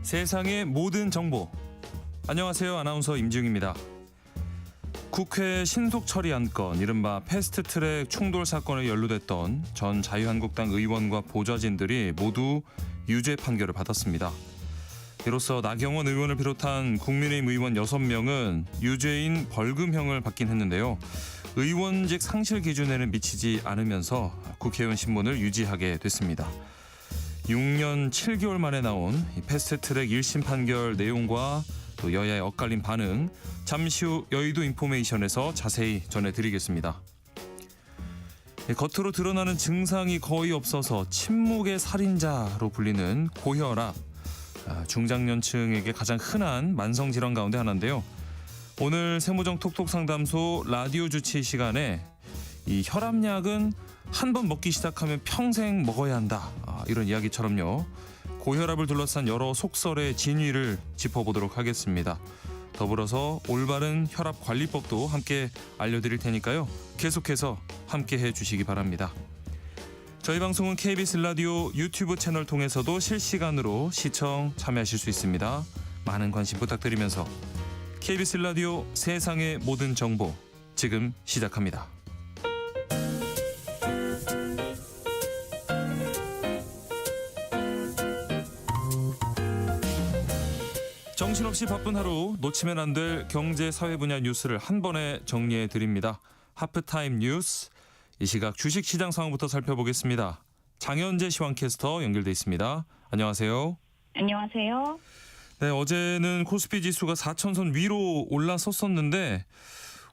세상의 모든 정보. 안녕하세요. 아나운서 임지웅입니다. 국회 신속 처리 안건, 이른바 패스트트랙 충돌 사건에 연루됐던 전 자유한국당 의원과 보좌진들이 모두 유죄 판결을 받았습니다. 이로써 나경원 의원을 비롯한 국민의힘 의원 6명은 유죄인 벌금형을 받긴 했는데요. 의원직 상실 기준에는 미치지 않으면서 국회의원 신분을 유지하게 됐습니다. 6년 7개월 만에 나온 패스트트랙 1심 판결 내용과 또 여야의 엇갈린 반응, 잠시 후 여의도 인포메이션에서 자세히 전해드리겠습니다. 겉으로 드러나는 증상이 거의 없어서 침묵의 살인자로 불리는 고혈압, 중장년층에게 가장 흔한 만성질환 가운데 하나인데요. 오늘 세무정 톡톡 상담소 라디오 주치 시간에 이 혈압약은 한 번 먹기 시작하면 평생 먹어야 한다, 이런 이야기처럼요. 고혈압을 둘러싼 여러 속설의 진위를 짚어보도록 하겠습니다. 더불어서 올바른 혈압 관리법도 함께 알려드릴 테니까요. 계속해서 함께해 주시기 바랍니다. 저희 방송은 KBS 라디오 유튜브 채널 통해서도 실시간으로 시청 참여하실 수 있습니다. 많은 관심 부탁드리면서 KBS 라디오 세상의 모든 정보 지금 시작합니다. 정신없이 바쁜 하루, 놓치면 안 될 경제 사회 분야 뉴스를 한 번에 정리해 드립니다. 하프타임 뉴스, 이 시각 주식시장 상황부터 살펴보겠습니다. 장현재 시황캐스터 연결돼 있습니다. 안녕하세요. 안녕하세요. 네, 어제는 코스피 지수가 4천선 위로 올라섰었는데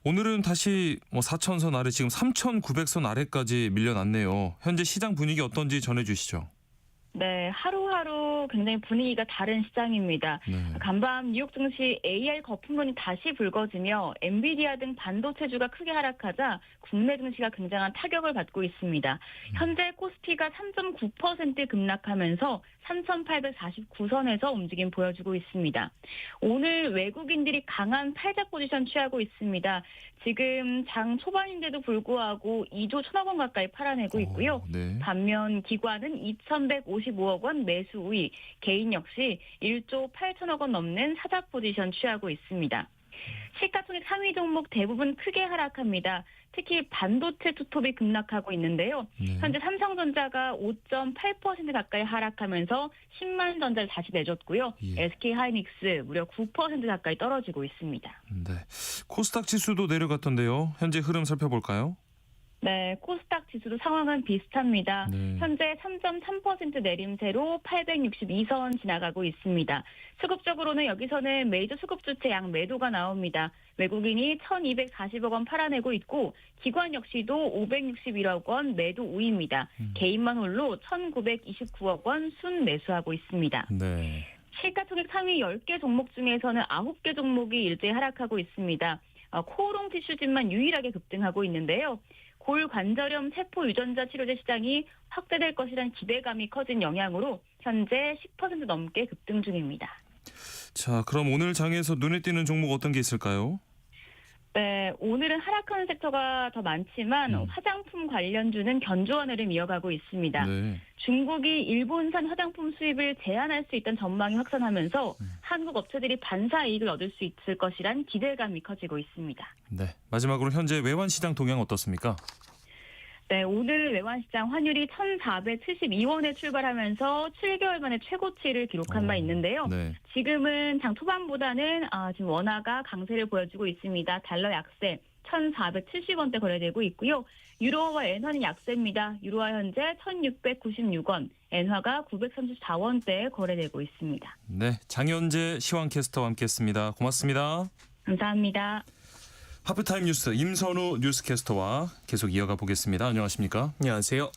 오늘은 다시 4천선 아래, 지금 3,900선 아래까지 밀려났네요. 현재 시장 분위기 어떤지 전해주시죠. 네, 하루하루 굉장히 분위기가 다른 시장입니다. 네. 간밤 뉴욕 증시 AR 거품론이 다시 불거지며 엔비디아 등 반도체주가 크게 하락하자 국내 증시가 굉장한 타격을 받고 있습니다. 현재 코스피가 3.9% 급락하면서 3,849선에서 움직임 보여주고 있습니다. 오늘 외국인들이 강한 팔자 포지션 취하고 있습니다. 지금 장 초반인데도 불구하고 2조 1천억 원 가까이 팔아내고 있고요. 네. 반면 기관은 2,155억 원 매수 우위, 개인 역시 1조 8천억 원 넘는 사자 포지션 취하고 있습니다. 시가총액 상위 종목 대부분 크게 하락합니다. 특히 반도체 투톱이 급락하고 있는데요. 네. 현재 삼성전자가 5.8% 가까이 하락하면서 10만 전자를 다시 내줬고요. 예. SK하이닉스 무려 9% 가까이 떨어지고 있습니다. 네. 코스닥 지수도 내려갔던데요. 현재 흐름 살펴볼까요? 네, 코스닥 지수도 상황은 비슷합니다. 네. 현재 3.3% 내림세로 862선 지나가고 있습니다. 수급적으로는 여기서는 메이저 수급주체 양 매도가 나옵니다. 외국인이 1,240억 원 팔아내고 있고 기관 역시도 561억 원 매도 우위입니다. 개인만 홀로 1,929억 원 순 매수하고 있습니다. 네. 시가총액 상위 10개 종목 중에서는 9개 종목이 일제히 하락하고 있습니다. 코오롱 티슈진만 유일하게 급등하고 있는데요. 골관절염 세포 유전자 치료제 시장이 확대될 것이라는 기대감이 커진 영향으로 현재 10% 넘게 급등 중입니다. 자, 그럼 오늘 장에서 눈에 띄는 종목 어떤 게 있을까요? 네, 오늘은 하락하는 섹터가 더 많지만 화장품 관련주는 견조한 흐름 이어가고 있습니다. 네. 중국이 일본산 화장품 수입을 제한할 수 있다는 전망이 확산하면서 한국 업체들이 반사 이익을 얻을 수 있을 것이란 기대감이 커지고 있습니다. 네. 마지막으로 현재 외환 시장 동향 어떻습니까? 네, 오늘 외환시장 환율이 1,472원에 출발하면서 7개월 만에 최고치를 기록한 바 있는데요. 네. 지금은 장 초반보다는 지금 원화가 강세를 보여주고 있습니다. 달러 약세 1,470원대 거래되고 있고요. 유로와 엔화는 약세입니다. 유로화 현재 1,696원, 엔화가 934원대에 거래되고 있습니다. 네. 장현재 시황캐스터와 함께했습니다. 고맙습니다. 감사합니다. 하프타임 뉴스 임선우 뉴스캐스터와 계속 이어가 보겠습니다. 안녕하십니까? 안녕하세요.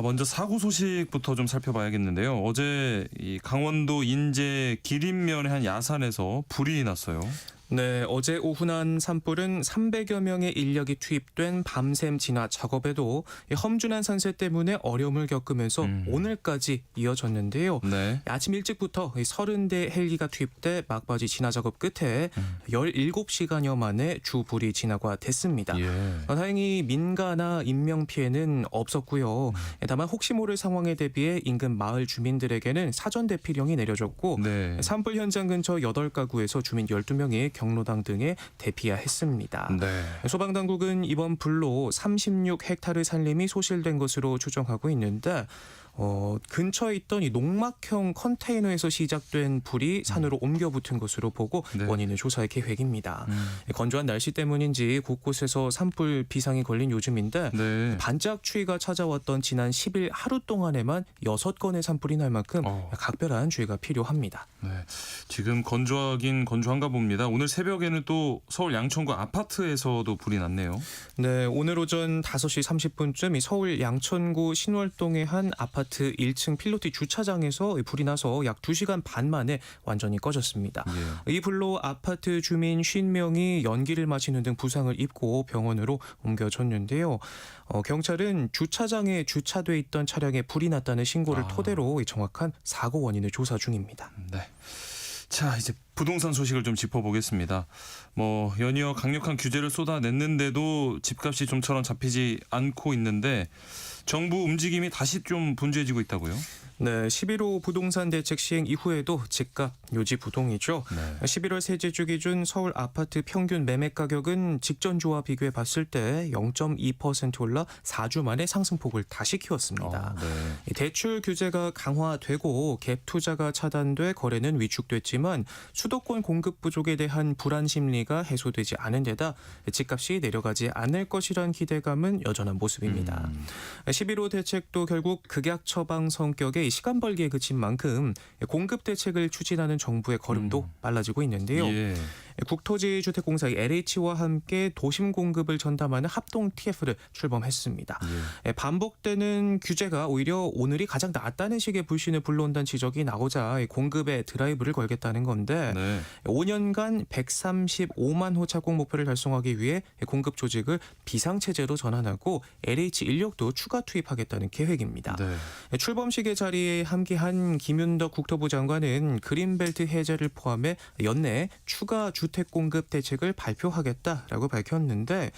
먼저 사고 소식부터 좀 살펴봐야겠는데요. 어제 이 강원도 인제 기린면의 한 야산에서 불이 났어요. 네, 어제 오후 난 산불은 300여 명의 인력이 투입된 밤샘 진화 작업에도 이 험준한 산세 때문에 어려움을 겪으면서 오늘까지 이어졌는데요. 네. 아침 일찍부터 30대 헬기가 투입돼 막바지 진화 작업 끝에 17시간여 만에 주 불이 진화가 됐습니다. 예. 다행히 민가나 인명 피해는 없었고요. 다만 혹시 모를 상황에 대비해 인근 마을 주민들에게는 사전 대피령이 내려졌고 네. 산불 현장 근처 8가구에서 주민 12명이 경로당 등에 대피해야 했습니다. 네. 소방당국은 이번 불로 36헥타르 산림이 소실된 것으로 추정하고 있는데 근처에 있던 이 농막형 컨테이너에서 시작된 불이 산으로 옮겨 붙은 것으로 보고 네. 원인을 조사할 계획입니다. 건조한 날씨 때문인지 곳곳에서 산불 비상이 걸린 요즘인데 네. 반짝 추위가 찾아왔던 지난 10일 하루 동안에만 6건의 산불이 날 만큼 각별한 주의가 필요합니다. 네. 지금 건조하긴 건조한가 봅니다. 오늘 새벽에는 또 서울 양천구 아파트에서도 불이 났네요. 네, 오늘 오전 5시 30분쯤 서울 양천구 신월동의 한 아파트 1층 필로티 주차장에서 불이 나서 약 2시간 반 만에 완전히 꺼졌습니다. 예. 이 불로 아파트 주민 50명이 연기를 마시는 등 부상을 입고 병원으로 옮겨졌는데요. 경찰은 주차장에 주차돼 있던 차량에 불이 났다는 신고를 토대로 정확한 사고 원인을 조사 중입니다. 네. 자, 이제 부동산 소식을 좀 짚어보겠습니다. 연이어 강력한 규제를 쏟아냈는데도 집값이 좀처럼 잡히지 않고 있는데 정부 움직임이 다시 좀 분주해지고 있다고요? 네, 11호 부동산 대책 시행 이후에도 집값 요지부동이죠. 네. 11월 셋째 주 기준 서울 아파트 평균 매매 가격은 직전 주와 비교해 봤을 때 0.2% 올라 4주 만에 상승폭을 다시 키웠습니다. 네. 대출 규제가 강화되고 갭 투자가 차단돼 거래는 위축됐지만 수도권 공급 부족에 대한 불안 심리가 해소되지 않은 데다 집값이 내려가지 않을 것이란 기대감은 여전한 모습입니다. 11호 대책도 결국 극약 처방 성격의 시간 벌기에 그친 만큼 공급 대책을 추진하는 정부의 걸음도 빨라지고 있는데요. 예. 국토지주택공사 LH와 함께 도심 공급을 전담하는 합동 TF를 출범했습니다. 반복되는 규제가 오히려 오늘이 가장 낫다는 식의 불신을 불러온다는 지적이 나오자 공급에 드라이브를 걸겠다는 건데 네. 5년간 135만 호 착공 목표를 달성하기 위해 공급 조직을 비상체제로 전환하고 LH 인력도 추가 투입하겠다는 계획입니다. 네. 출범식의 자리에 함께한 김윤덕 국토부 장관은 그린벨트 해제를 포함해 연내 추가 주택 공급 대책을 발표하겠다라고 밝혔는데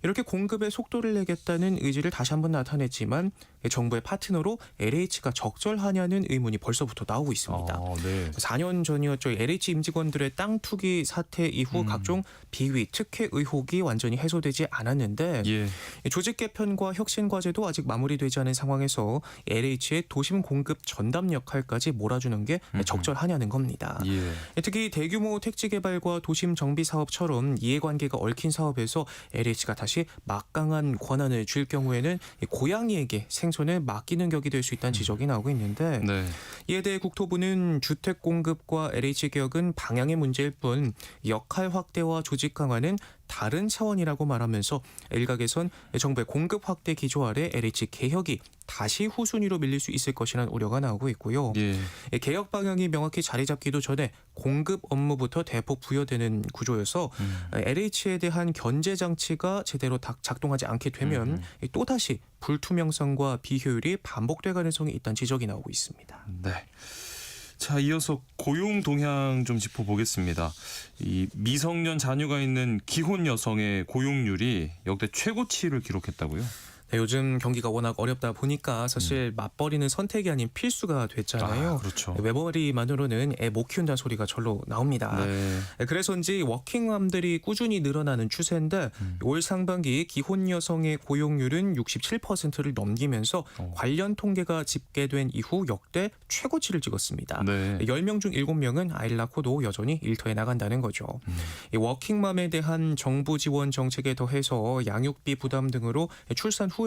이렇게 공급에 속도를 내겠다는 의지를 다시 한번 나타냈지만 정부의 파트너로 LH가 적절하냐는 의문이 벌써부터 나오고 있습니다. 네. 4년 전이었죠. LH 임직원들의 땅 투기 사태 이후 각종 비위, 특혜 의혹이 완전히 해소되지 않았는데 예. 조직 개편과 혁신 과제도 아직 마무리되지 않은 상황에서 LH의 도심 공급 전담 역할까지 몰아주는 게 적절하냐는 겁니다. 예. 특히 대규모 택지 개발과 도심 정비 사업처럼 이해관계가 얽힌 사업에서 LH가 다시 막강한 권한을 줄 경우에는 고양이에게 생존을 맡기는 격이 될 수 있다는 지적이 나오고 있는데 네. 이에 대해 국토부는 주택 공급과 LH 개혁은 방향의 문제일 뿐 역할 확대와 조직 강화는 다른 차원이라고 말하면서 일각에선 정부의 공급 확대 기조 아래 LH 개혁이 다시 후순위로 밀릴 수 있을 것이라는 우려가 나오고 있고요. 예. 개혁 방향이 명확히 자리 잡기도 전에 공급 업무부터 대폭 부여되는 구조여서 LH에 대한 견제 장치가 제대로 작동하지 않게 되면 또다시 불투명성과 비효율이 반복될 가능성이 있다는 지적이 나오고 있습니다. 네. 자, 이어서 고용 동향 좀 짚어보겠습니다. 이 미성년 자녀가 있는 기혼 여성의 고용률이 역대 최고치를 기록했다고요? 네, 요즘 경기가 워낙 어렵다 보니까 사실 맞벌이는 선택이 아닌 필수가 됐잖아요. 그렇죠. 외벌이만으로는 애 못 키운다는 소리가 절로 나옵니다. 네. 그래서인지 워킹맘들이 꾸준히 늘어나는 추세인데 올 상반기 기혼 여성의 고용률은 67%를 넘기면서 관련 통계가 집계된 이후 역대 최고치를 찍었습니다. 네. 10명 중 7명은 아이를 낳고도 여전히 일터에 나간다는 거죠. 이 워킹맘에 대한 정부 지원 정책에 더해서 양육비 부담 등으로 출산 후에도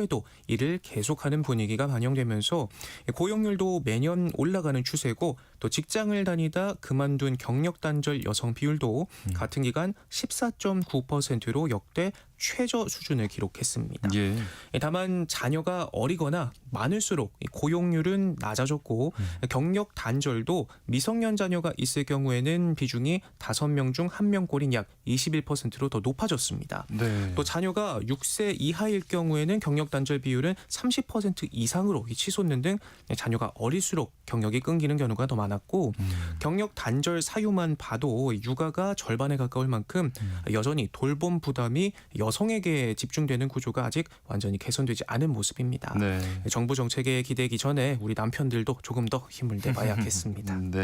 이를 계속하는 분위기가 반영되면서 고용률도 매년 올라가는 추세고 또 직장을 다니다 그만둔 경력 단절 여성 비율도 같은 기간 14.9%로 역대 최저 수준을 기록했습니다. 예. 다만 자녀가 어리거나 많을수록 이 고용률은 낮아졌고 경력 단절도 미성년 자녀가 있을 경우에는 비중이 5명 중 1명꼴인 약 21%로 더 높아졌습니다. 네. 또 자녀가 6세 이하일 경우에는 경력 단절 비율은 30% 이상으로 치솟는 등 자녀가 어릴수록 경력이 끊기는 경우가 더 많았고 경력 단절 사유만 봐도 육아가 절반에 가까울 만큼 여전히 돌봄 부담이 여성에게 집중되는 구조가 아직 완전히 개선되지 않은 모습입니다. 네. 정부 정책에 기대기 전에 우리 남편들도 조금 더 힘을 내봐야겠습니다. 네.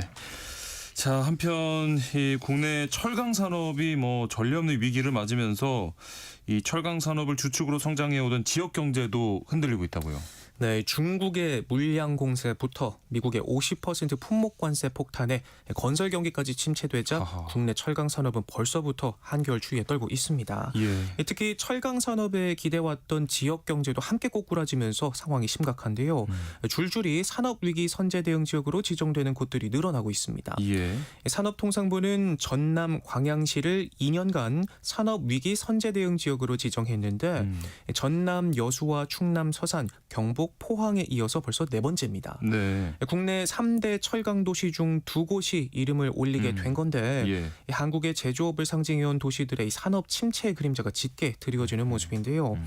자, 한편 이 국내 철강 산업이 전례 없는 위기를 맞으면서 이 철강 산업을 주축으로 성장해 오던 지역 경제도 흔들리고 있다고요. 네, 중국의 물량 공세부터 미국의 50% 품목 관세 폭탄에 건설 경기까지 침체되자 아하. 국내 철강 산업은 벌써부터 한겨울 추위에 떨고 있습니다. 예. 특히 철강 산업에 기대왔던 지역 경제도 함께 꼬꾸라지면서 상황이 심각한데요. 줄줄이 산업 위기 선제 대응 지역으로 지정되는 곳들이 늘어나고 있습니다. 예. 산업통상부는 전남 광양시를 2년간 산업 위기 선제 대응 지역으로 지정했는데 전남 여수와 충남 서산, 경북 포항에 이어서 벌써 4번째입니다. 네. 국내 3대 철강 도시 중 2곳이 이름을 올리게 된 건데 예. 이 한국의 제조업을 상징해온 도시들의 이 산업 침체의 그림자가 짙게 드리워지는 모습인데요.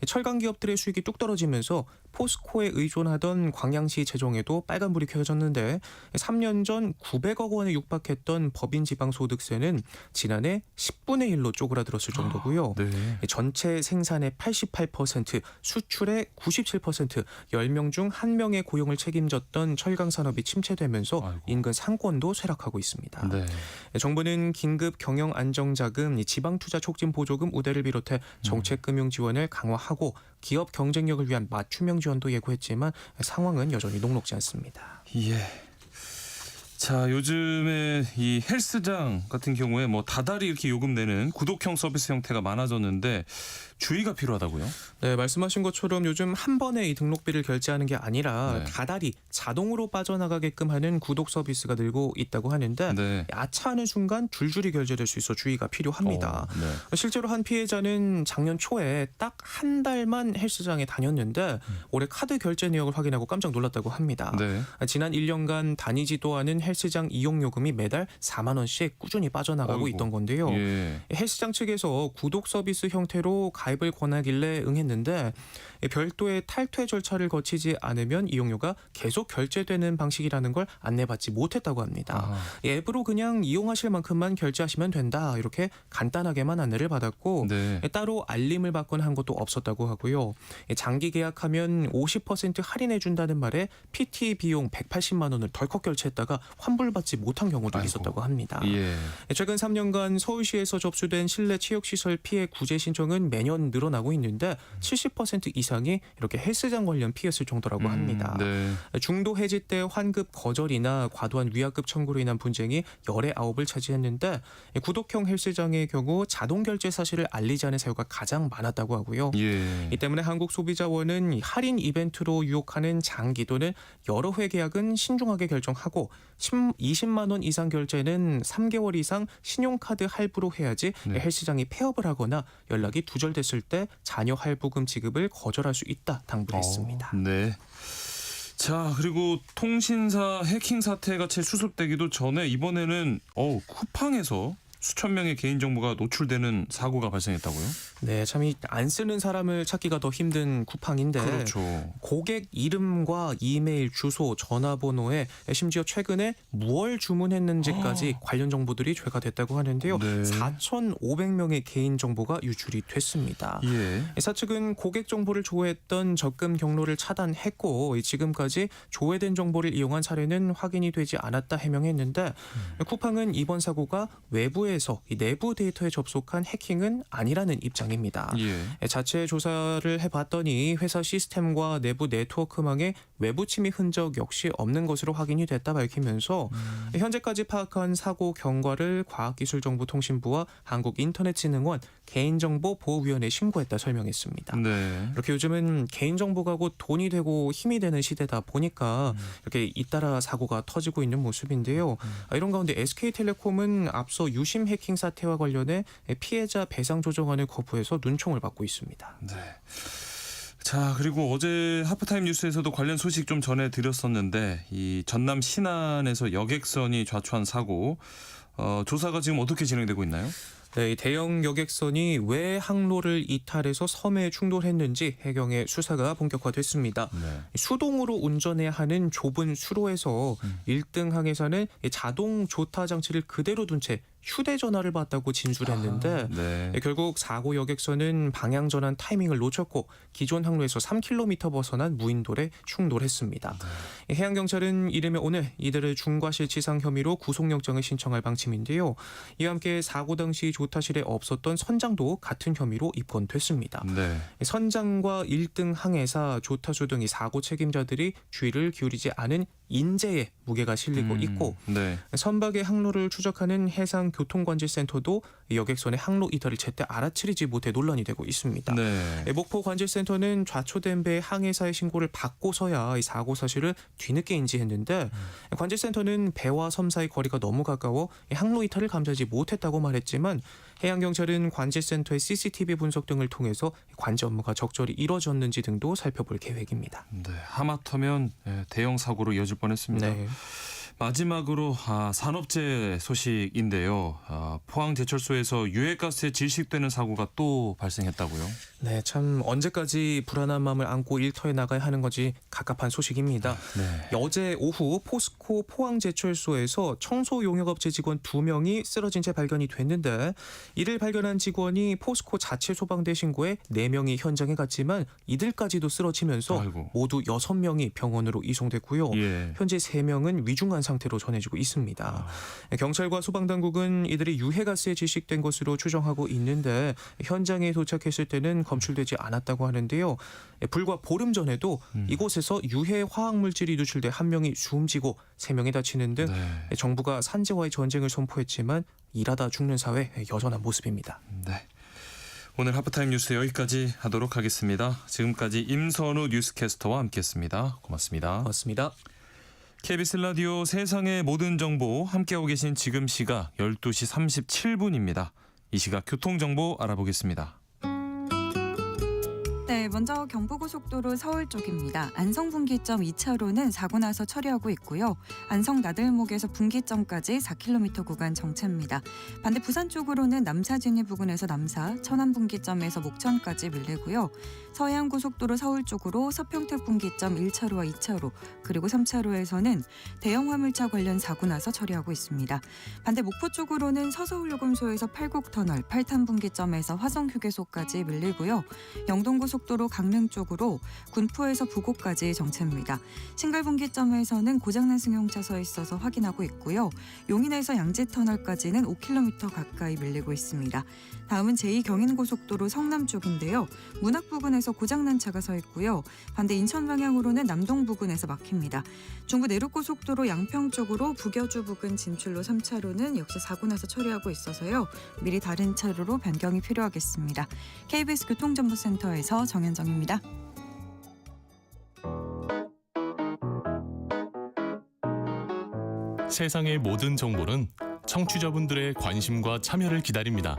철강 기업들의 수익이 뚝 떨어지면서 포스코에 의존하던 광양시 재정에도 빨간불이 켜졌는데 3년 전 900억 원에 육박했던 법인 지방소득세는 지난해 10분의 1로 쪼그라들었을 정도고요. 네. 전체 생산의 88%, 수출의 97%, 10명 중 1명의 고용을 책임졌던 철강 산업이 침체되면서 아이고. 인근 상권도 쇠락하고 있습니다. 네. 정부는 긴급 경영 안정자금, 지방 투자 촉진 보조금 우대를 비롯해 정책 금융 지원을 강화하고 기업 경쟁력을 위한 맞춤형 지원도 예고했지만 상황은 여전히 녹록지 않습니다. 예. 자, 요즘에 이 헬스장 같은 경우에 다달이 이렇게 요금 내는 구독형 서비스 형태가 많아졌는데 주의가 필요하다고요? 네, 말씀하신 것처럼 요즘 한 번에 이 등록비를 결제하는 게 아니라 네. 다달이 자동으로 빠져나가게끔 하는 구독 서비스가 늘고 있다고 하는데 네. 아차하는 순간 줄줄이 결제될 수 있어 주의가 필요합니다. 네. 실제로 한 피해자는 작년 초에 딱 한 달만 헬스장에 다녔는데 올해 카드 결제 내역을 확인하고 깜짝 놀랐다고 합니다. 네. 지난 1년간 다니지도 않은 헬스장 이용 요금이 매달 4만 원씩 꾸준히 빠져나가고 아이고. 있던 건데요. 예. 헬스장 측에서 구독 서비스 형태로 가입을 권하길래 응했는데 별도의 탈퇴 절차를 거치지 않으면 이용료가 계속 결제되는 방식이라는 걸 안내받지 못했다고 합니다. 아, 앱으로 그냥 이용하실 만큼만 결제하시면 된다, 이렇게 간단하게만 안내를 받았고 네. 따로 알림을 받거나 한 것도 없었다고 하고요. 장기 계약하면 50% 할인해 준다는 말에 PT 비용 180만 원을 덜컥 결제했다가 환불받지 못한 경우도 아이고. 있었다고 합니다. 예. 최근 3년간 서울시에서 접수된 실내 체육시설 피해 구제 신청은 매년 늘어나고 있는데 70% 이상이 이렇게 헬스장 관련 피해였을 정도라고 합니다. 네. 중도 해지 때 환급 거절이나 과도한 위약급 청구로 인한 분쟁이 열의 9을 차지했는데 구독형 헬스장의 경우 자동 결제 사실을 알리지 않은 사유가 가장 많았다고 하고요. 예. 이 때문에 한국소비자원은 할인 이벤트로 유혹하는 장기 또는 여러 회 계약은 신중하게 결정하고 20만 원 이상 결제는 3개월 이상 신용카드 할부로 해야지 네. 헬스장이 폐업을 하거나 연락이 두절됐을 때 자녀 할부금 지급을 거절할 수 있다 당부했습니다. 네. 자, 그리고 통신사 해킹 사태가 채 수습되기도 전에 이번에는 쿠팡에서 수천 명의 개인정보가 노출되는 사고가 발생했다고요? 네, 참 이 안 쓰는 사람을 찾기가 더 힘든 쿠팡인데 그렇죠. 고객 이름과 이메일, 주소, 전화번호에 심지어 최근에 무얼 주문했는지까지 관련 정보들이 죄가 됐다고 하는데요. 네. 4,500명의 개인 정보가 유출이 됐습니다. 예. 사측은 고객 정보를 조회했던 접근 경로를 차단했고 지금까지 조회된 정보를 이용한 사례는 확인이 되지 않았다 해명했는데 쿠팡은 이번 사고가 외부에서 이 내부 데이터에 접속한 해킹은 아니라는 입장입니다. 예. 자체 조사를 해봤더니 회사 시스템과 내부 네트워크망에 외부 침입 흔적 역시 없는 것으로 확인이 됐다 밝히면서 현재까지 파악한 사고 경과를 과학기술정보통신부와 한국인터넷진흥원 개인정보보호위원회에 신고했다 설명했습니다. 네. 이렇게 요즘은 개인정보가 곧 돈이 되고 힘이 되는 시대다 보니까 이렇게 잇따라 사고가 터지고 있는 모습인데요. 이런 가운데 SK텔레콤은 앞서 유심 심 해킹 사태와 관련해 피해자 배상 조정안을 거부해서 눈총을 받고 있습니다. 네. 자, 그리고 어제 하프타임 뉴스에서도 관련 소식 좀 전해드렸었는데 이 전남 신안에서 여객선이 좌초한 사고 조사가 지금 어떻게 진행되고 있나요? 네, 대형 여객선이 왜 항로를 이탈해서 섬에 충돌했는지 해경의 수사가 본격화됐습니다. 네. 수동으로 운전해야 하는 좁은 수로에서 1등 항해사는 자동 조타 장치를 그대로 둔 채 휴대전화를 봤다고 진술했는데 네. 결국 사고 여객선은 방향 전환 타이밍을 놓쳤고 기존 항로에서 3km 벗어난 무인도에 충돌했습니다. 해양경찰은 이르면 오늘 이들을 중과실치상 혐의로 구속영장을 신청할 방침인데요. 이와 함께 사고 당시 조타실에 없었던 선장도 같은 혐의로 입건됐습니다. 네. 선장과 1등 항해사, 조타수 등 이 사고 책임자들이 주의를 기울이지 않은 인재에 무게가 실리고 있고 네. 선박의 항로를 추적하는 해상교통관제센터도 여객선의 항로 이탈을 제때 알아차리지 못해 논란이 되고 있습니다. 네. 목포관제센터는 좌초된 배 항해사의 신고를 받고서야 이 사고 사실을 뒤늦게 인지했는데 관제센터는 배와 섬 사이 거리가 너무 가까워 항로 이탈을 감지하지 못했다고 말했지만 해양경찰은 관제센터의 CCTV 분석 등을 통해서 관제 업무가 적절히 이뤄졌는지 등도 살펴볼 계획입니다. 네. 하마터면 대형 사고로 이어질 뻔했습니다. 네. 마지막으로 산업재해 소식인데요. 포항제철소에서 유해가스에 질식되는 사고가 또 발생했다고요? 네, 참 언제까지 불안한 마음을 안고 일터에 나가야 하는 건지 갑갑한 소식입니다. 네. 어제 오후 포스코 포항제철소에서 청소 용역업체 직원 2명이 쓰러진 채 발견이 됐는데 이를 발견한 직원이 포스코 자체 소방대 신고에 4명이 현장에 갔지만 이들까지도 쓰러지면서 아이고. 모두 6명이 병원으로 이송됐고요. 예. 현재 3명은 위중한 상태로 전해지고 있습니다. 경찰과 소방당국은 이들이 유해가스에 질식된 것으로 추정하고 있는데 현장에 도착했을 때는 검출되지 않았다고 하는데요. 불과 보름 전에도 이곳에서 유해 화학물질이 누출돼 1명이 숨지고 3명이 다치는 등 네. 정부가 산재와의 전쟁을 선포했지만 일하다 죽는 사회 여전한 모습입니다. 네. 오늘 하프타임 뉴스 여기까지 하도록 하겠습니다. 지금까지 임선우 뉴스캐스터와 함께했습니다. 고맙습니다. 고맙습니다. KBS 라디오 세상의 모든 정보 함께하고 계신 지금 시각 12시 37분입니다. 이 시각 교통정보 알아보겠습니다. 네, 먼저 경부고속도로 서울 쪽입니다. 안성분기점 2차로는 사고 나서 처리하고 있고요. 안성 나들목에서 분기점까지 4km 구간 정체입니다. 반대 부산 쪽으로는 남사진이 부근에서 남사, 천안분기점에서 목천까지 밀리고요. 서해안고속도로 서울 쪽으로 서평택 분기점 1차로와 2차로, 그리고 3차로에서는 대형 화물차 관련 사고 나서 처리하고 있습니다. 반대 목포 쪽으로는 서서울요금소에서 팔곡터널, 팔탄분기점에서 화성휴게소까지 밀리고요. 영동고속도로 강릉 쪽으로 군포에서 부곡까지 정체입니다. 신갈분기점에서는 고장난 승용차 서 있어서 확인하고 있고요. 용인에서 양재터널까지는 5km 가까이 밀리고 있습니다. 다음은 제2경인고속도로 성남 쪽인데요. 문학 부근에서 고장난 차가 서 있고요. 반대 인천 방향으로는 남동 부근에서 막힙니다. 중부 내륙고속도로 양평 쪽으로 부겨주 부근 진출로 3차로는 역시 사고 나서 처리하고 있어서요. 미리 다른 차로로 변경이 필요하겠습니다. KBS 교통정보센터에서 정현정입니다. 세상의 모든 정보는 청취자분들의 관심과 참여를 기다립니다.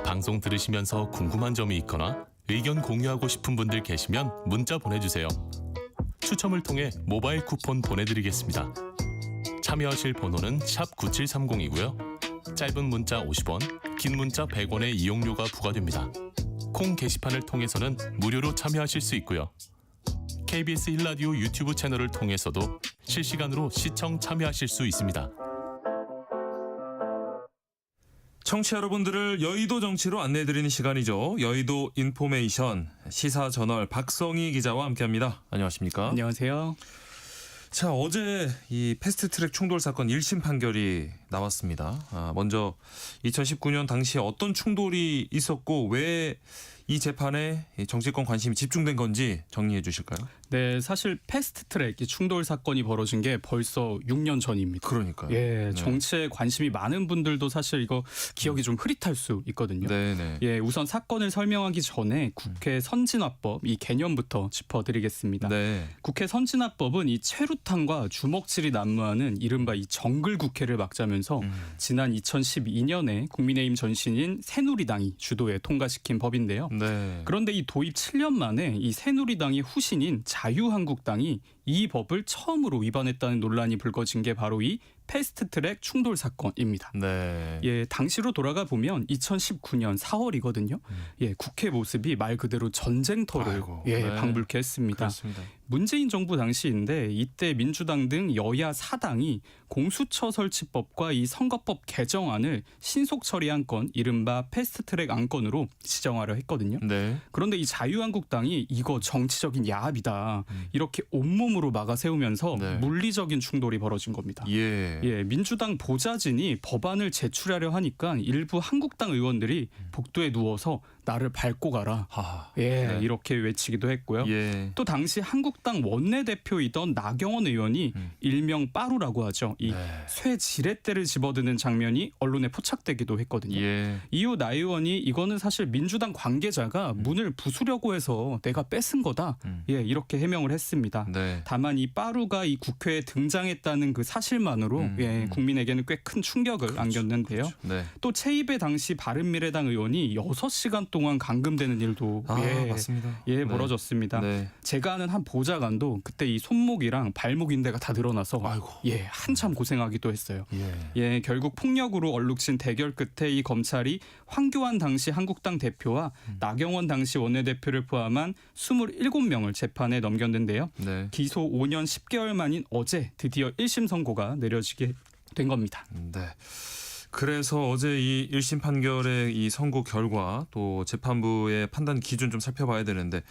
방송 들으시면서 궁금한 점이 있거나 의견 공유하고 싶은 분들 계시면 문자 보내주세요. 추첨을 통해 모바일 쿠폰 보내드리겠습니다. 참여하실 번호는 샵 9730이고요. 짧은 문자 50원, 긴 문자 100원의 이용료가 부과됩니다. 콩 게시판을 통해서는 무료로 참여하실 수 있고요. KBS 1라디오 유튜브 채널을 통해서도 실시간으로 시청 참여하실 수 있습니다. 청취자 여러분들을 여의도 정치로 안내해드리는 시간이죠. 여의도 인포메이션 시사저널 박성희 기자와 함께합니다. 안녕하십니까? 안녕하세요. 자, 어제 이 패스트트랙 충돌 사건 1심 판결이 나왔습니다. 먼저 2019년 당시에 어떤 충돌이 있었고 왜 이 재판에 정치권 관심이 집중된 건지 정리해 주실까요? 네, 사실 패스트트랙 충돌 사건이 벌어진 게 벌써 6년 전입니다. 그러니까요. 예, 네. 정치에 관심이 많은 분들도 사실 이거 기억이 좀 흐릿할 수 있거든요. 네네. 예, 우선 사건을 설명하기 전에 국회 선진화법 이 개념부터 짚어드리겠습니다. 네. 국회 선진화법은 이 최루탄과 주먹질이 난무하는 이른바 이 정글 국회를 막자면서 나오면서 지난 2012년에 국민의힘 전신인 새누리당이 주도해 통과시킨 법인데요. 네. 그런데 이 도입 7년 만에 이 새누리당의 후신인 자유한국당이 이 법을 처음으로 위반했다는 논란이 불거진 게 바로 이 패스트트랙 충돌 사건입니다. 네. 예, 당시로 돌아가 보면 2019년 4월이거든요. 예, 국회 모습이 말 그대로 전쟁터를 아이고, 예, 네. 방불케 했습니다. 그렇습니다. 문재인 정부 당시인데 이때 민주당 등 여야 4당이 공수처 설치법과 이 선거법 개정안을 신속 처리한 건 이른바 패스트트랙 안건으로 지정하려 했거든요. 네. 그런데 이 자유한국당이 이거 정치적인 야합이다. 이렇게 온몸으로 막아 세우면서 네. 물리적인 충돌이 벌어진 겁니다. 예. 예, 민주당 보좌진이 법안을 제출하려 하니까 일부 한국당 의원들이 복도에 누워서 나를 밟고 가라. 하하. 예, 네. 이렇게 외치기도 했고요. 예. 또 당시 한국당 원내대표이던 나경원 의원이 일명 빠루라고 하죠. 이 네. 쇠 지렛대를 집어드는 장면이 언론에 포착되기도 했거든요. 예. 이후 나 의원이 이거는 사실 민주당 관계자가 문을 부수려고 해서 내가 뺏은 거다. 예, 이렇게 해명을 했습니다. 네. 다만 이 빠루가 이 국회에 등장했다는 그 사실만으로 예, 국민에게는 꽤 큰 충격을 안겼는데요. 네. 또 최입의 당시 바른미래당 의원이 6시간 동안 감금되는 일도 아, 예, 맞습니다. 예, 네. 벌어졌습니다. 네. 제가 아는 한 보좌관도 그때 이 손목이랑 발목 인대가 다 늘어나서 아이고. 예, 한참 고생하기도 했어요. 예. 예, 결국 폭력으로 얼룩진 대결 끝에 이 검찰이 황교안 당시 한국당 대표와 나경원 당시 원내대표를 포함한 27명을 재판에 넘겼는데요. 네. 기소 5년 10개월 만인 어제 드디어 1심 선고가 내려지게 된 겁니다. 네. 그래서 어제 이 1심 판결의 이 선고 결과 또 재판부의 판단 기준 좀 살펴봐야 되는데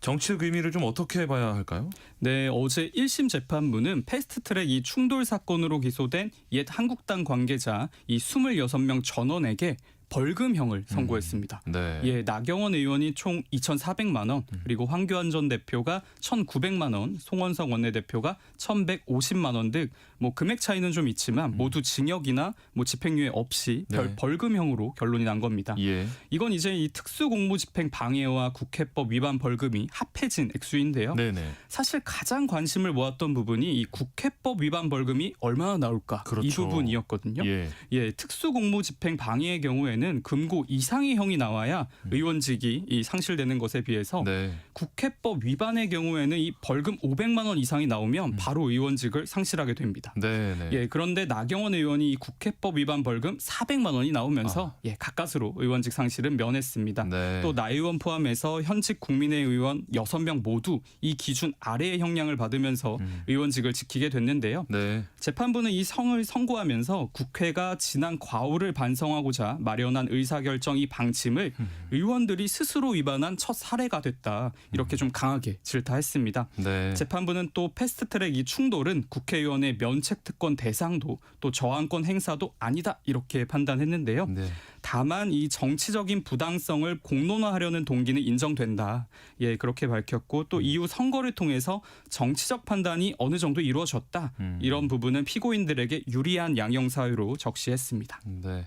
정치적 의미를 좀 어떻게 봐야 할까요? 네, 어제 1심 재판부는 패스트트랙 이 충돌 사건으로 기소된 옛 한국당 관계자 이 26명 전원에게 벌금형을 선고했습니다. 네. 예, 나경원 의원이 총 2,400만 원, 그리고 황교안 전 대표가 1,900만 원, 송원석 원내대표가 1,150만 원 등 뭐 금액 차이는 좀 있지만 모두 징역이나 뭐 집행유예 없이 네. 벌금형으로 결론이 난 겁니다. 예. 이건 이제 이 특수공무집행 방해와 국회법 위반 벌금이 합해진 액수인데요. 네네. 사실 가장 관심을 모았던 부분이 이 국회법 위반 벌금이 얼마나 나올까 그렇죠. 이 부분이었거든요. 예. 예, 특수공무집행 방해의 경우에는 금고 이상의 형이 나와야 의원직이 이 상실되는 것에 비해서 네. 국회법 위반의 경우에는 이 벌금 500만 원 이상이 나오면 바로 의원직을 상실하게 됩니다. 네네. 예, 그런데 나경원 의원이 이 국회법 위반 벌금 400만 원이 나오면서 예, 가까스로 의원직 상실은 면했습니다. 네. 또 나 의원 포함해서 현직 국민의 의원 6명 모두 이 기준 아래의 형량을 받으면서 의원직을 지키게 됐는데요. 네. 재판부는 이 성을 선고하면서 국회가 지난 과오를 반성하고자 마련한 의사결정 이 방침을 의원들이 스스로 위반한 첫 사례가 됐다. 이렇게 좀 강하게 질타했습니다. 네. 재판부는 또 패스트트랙 이 충돌은 국회의원의 면책특권 대상도 또 저항권 행사도 아니다. 이렇게 판단했는데요. 네. 다만 이 정치적인 부당성을 공론화하려는 동기는 인정된다. 예, 그렇게 밝혔고 또 이후 선거를 통해서 정치적 판단이 어느 정도 이루어졌다. 이런 부분은 피고인들에게 유리한 양형 사유로 적시했습니다. 네.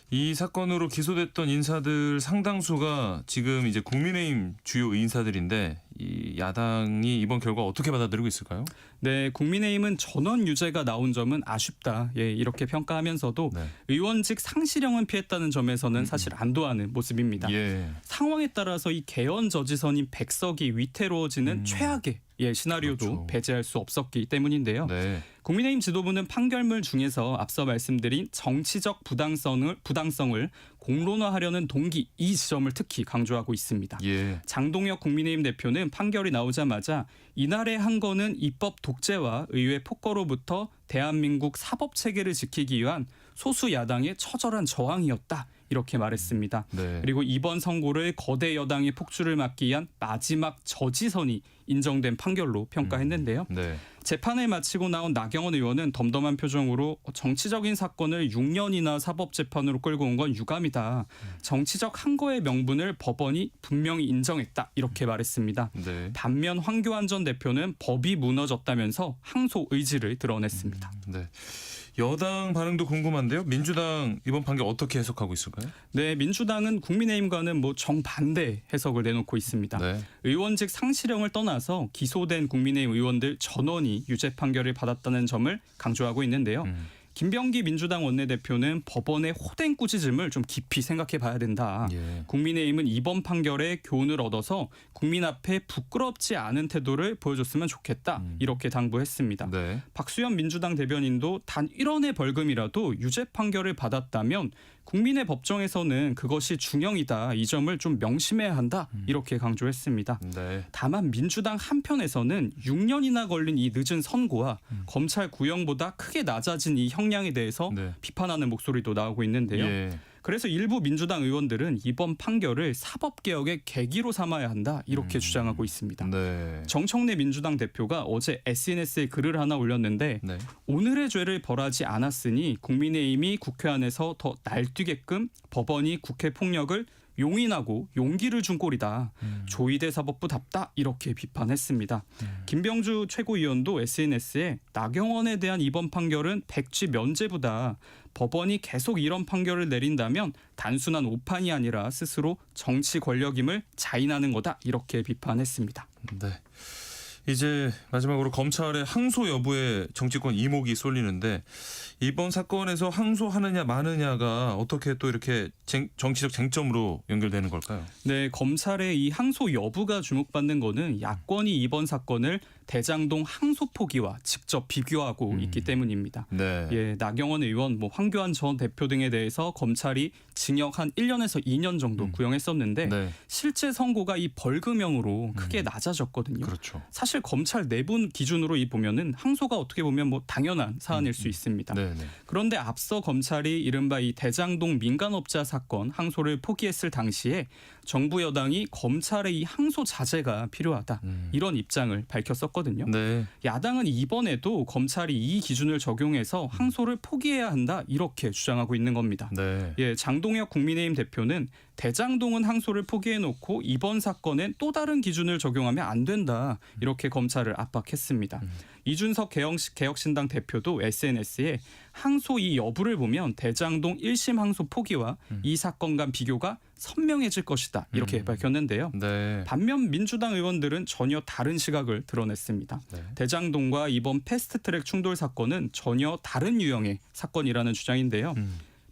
이 사건으로 기소됐던 인사들 상당수가 지금 이제 국민의힘 주요 인사들인데 이 야당이 이번 결과 어떻게 받아들이고 있을까요? 네, 국민의힘은 전원 유죄가 나온 점은 아쉽다. 예, 이렇게 평가하면서도 네. 의원직 상실형은 피했다는 점에서는 사실 안도하는 모습입니다. 예. 상황에 따라서 이 개헌 저지선인 백석이 위태로워지는 최악의 예, 시나리오도 그렇죠. 배제할 수 없었기 때문인데요. 네. 국민의힘 지도부는 판결문 중에서 앞서 말씀드린 정치적 부당성을 공론화하려는 동기 이 지점을 특히 강조하고 있습니다. 예. 장동혁 국민의힘 대표는 판결이 나오자마자 이날의 한 거는 입법 독재와 의회 폭거로부터 대한민국 사법 체계를 지키기 위한 소수 야당의 처절한 저항이었다. 이렇게 말했습니다. 네. 그리고 이번 선고를 거대 여당의 폭주를 막기 위한 마지막 저지선이 인정된 판결로 평가했는데요. 네. 재판을 마치고 나온 나경원 의원은 덤덤한 표정으로 정치적인 사건을 6년이나 사법재판으로 끌고 온 건 유감이다. 정치적 항거의 명분을 법원이 분명히 인정했다. 이렇게 말했습니다. 네. 반면 황교안 전 대표는 법이 무너졌다면서 항소 의지를 드러냈습니다. 네. 여당 반응도 궁금한데요. 민주당 이번 판결 어떻게 해석하고 있을까요? 네, 민주당은 국민의힘과는 뭐 정반대 해석을 내놓고 있습니다. 네. 의원직 상실형을 떠나서 기소된 국민의힘 의원들 전원이 유죄 판결을 받았다는 점을 강조하고 있는데요. 김병기 민주당 원내대표는 법원의 호된 꾸짖음을 좀 깊이 생각해 봐야 된다. 예. 국민의힘은 이번 판결에 교훈을 얻어서 국민 앞에 부끄럽지 않은 태도를 보여줬으면 좋겠다. 이렇게 당부했습니다. 네. 박수현 민주당 대변인도 단 1원의 벌금이라도 유죄 판결을 받았다면 국민의 법정에서는 그것이 중형이다. 이 점을 좀 명심해야 한다. 이렇게 강조했습니다. 네. 다만 민주당 한편에서는 6년이나 걸린 이 늦은 선고와 검찰 구형보다 크게 낮아진 이 형량에 대해서 네. 비판하는 목소리도 나오고 있는데요. 예. 그래서 일부 민주당 의원들은 이번 판결을 사법개혁의 계기로 삼아야 한다. 이렇게 주장하고 있습니다. 네. 정청래 민주당 대표가 어제 SNS에 글을 하나 올렸는데 네. 오늘의 죄를 벌하지 않았으니 국민의힘이 국회 안에서 더 날뛰게끔 법원이 국회 폭력을 용인하고 용기를 준 꼴이다. 조희대 사법부답다. 이렇게 비판했습니다. 김병주 최고위원도 SNS에 나경원에 대한 이번 판결은 백지 면제보다 법원이 계속 이런 판결을 내린다면 단순한 오판이 아니라 스스로 정치 권력임을 자인하는 거다. 이렇게 비판했습니다. 네. 이제 마지막으로 검찰의 항소 여부에 정치권 이목이 쏠리는데 이번 사건에서 항소하느냐 마느냐가 어떻게 또 이렇게 정치적 쟁점으로 연결되는 걸까요? 네, 검찰의 이 항소 여부가 주목받는 거는 야권이 이번 사건을 대장동 항소 포기와 직접 비교하고 있기 때문입니다. 네. 예, 나경원 의원, 황교안 전 대표 등에 대해서 검찰이 징역 한 1년에서 2년 정도 구형했었는데 네. 실제 선고가 이 벌금형으로 크게 낮아졌거든요. 그렇죠. 사실 검찰 내부 기준으로 보면은 항소가 어떻게 보면 당연한 사안일 수 있습니다. 네, 네. 그런데 앞서 검찰이 이른바 이 대장동 민간업자 사건 항소를 포기했을 당시에 정부 여당이 검찰의 이 항소 자제가 필요하다. 이런 입장을 밝혔었거든요. 네. 야당은 이번에도 검찰이 이 기준을 적용해서 항소를 포기해야 한다. 이렇게 주장하고 있는 겁니다. 네. 예, 장동혁 국민의힘 대표는 대장동은 항소를 포기해놓고 이번 사건엔 또 다른 기준을 적용하면 안 된다. 이렇게 검찰을 압박했습니다. 이준석 개혁신당 대표도 SNS에 항소 이 여부를 보면 대장동 1심 항소 포기와 이 사건 간 비교가 선명해질 것이다. 이렇게 밝혔는데요. 네. 반면 민주당 의원들은 전혀 다른 시각을 드러냈습니다. 네. 대장동과 이번 패스트트랙 충돌 사건은 전혀 다른 유형의 사건이라는 주장인데요.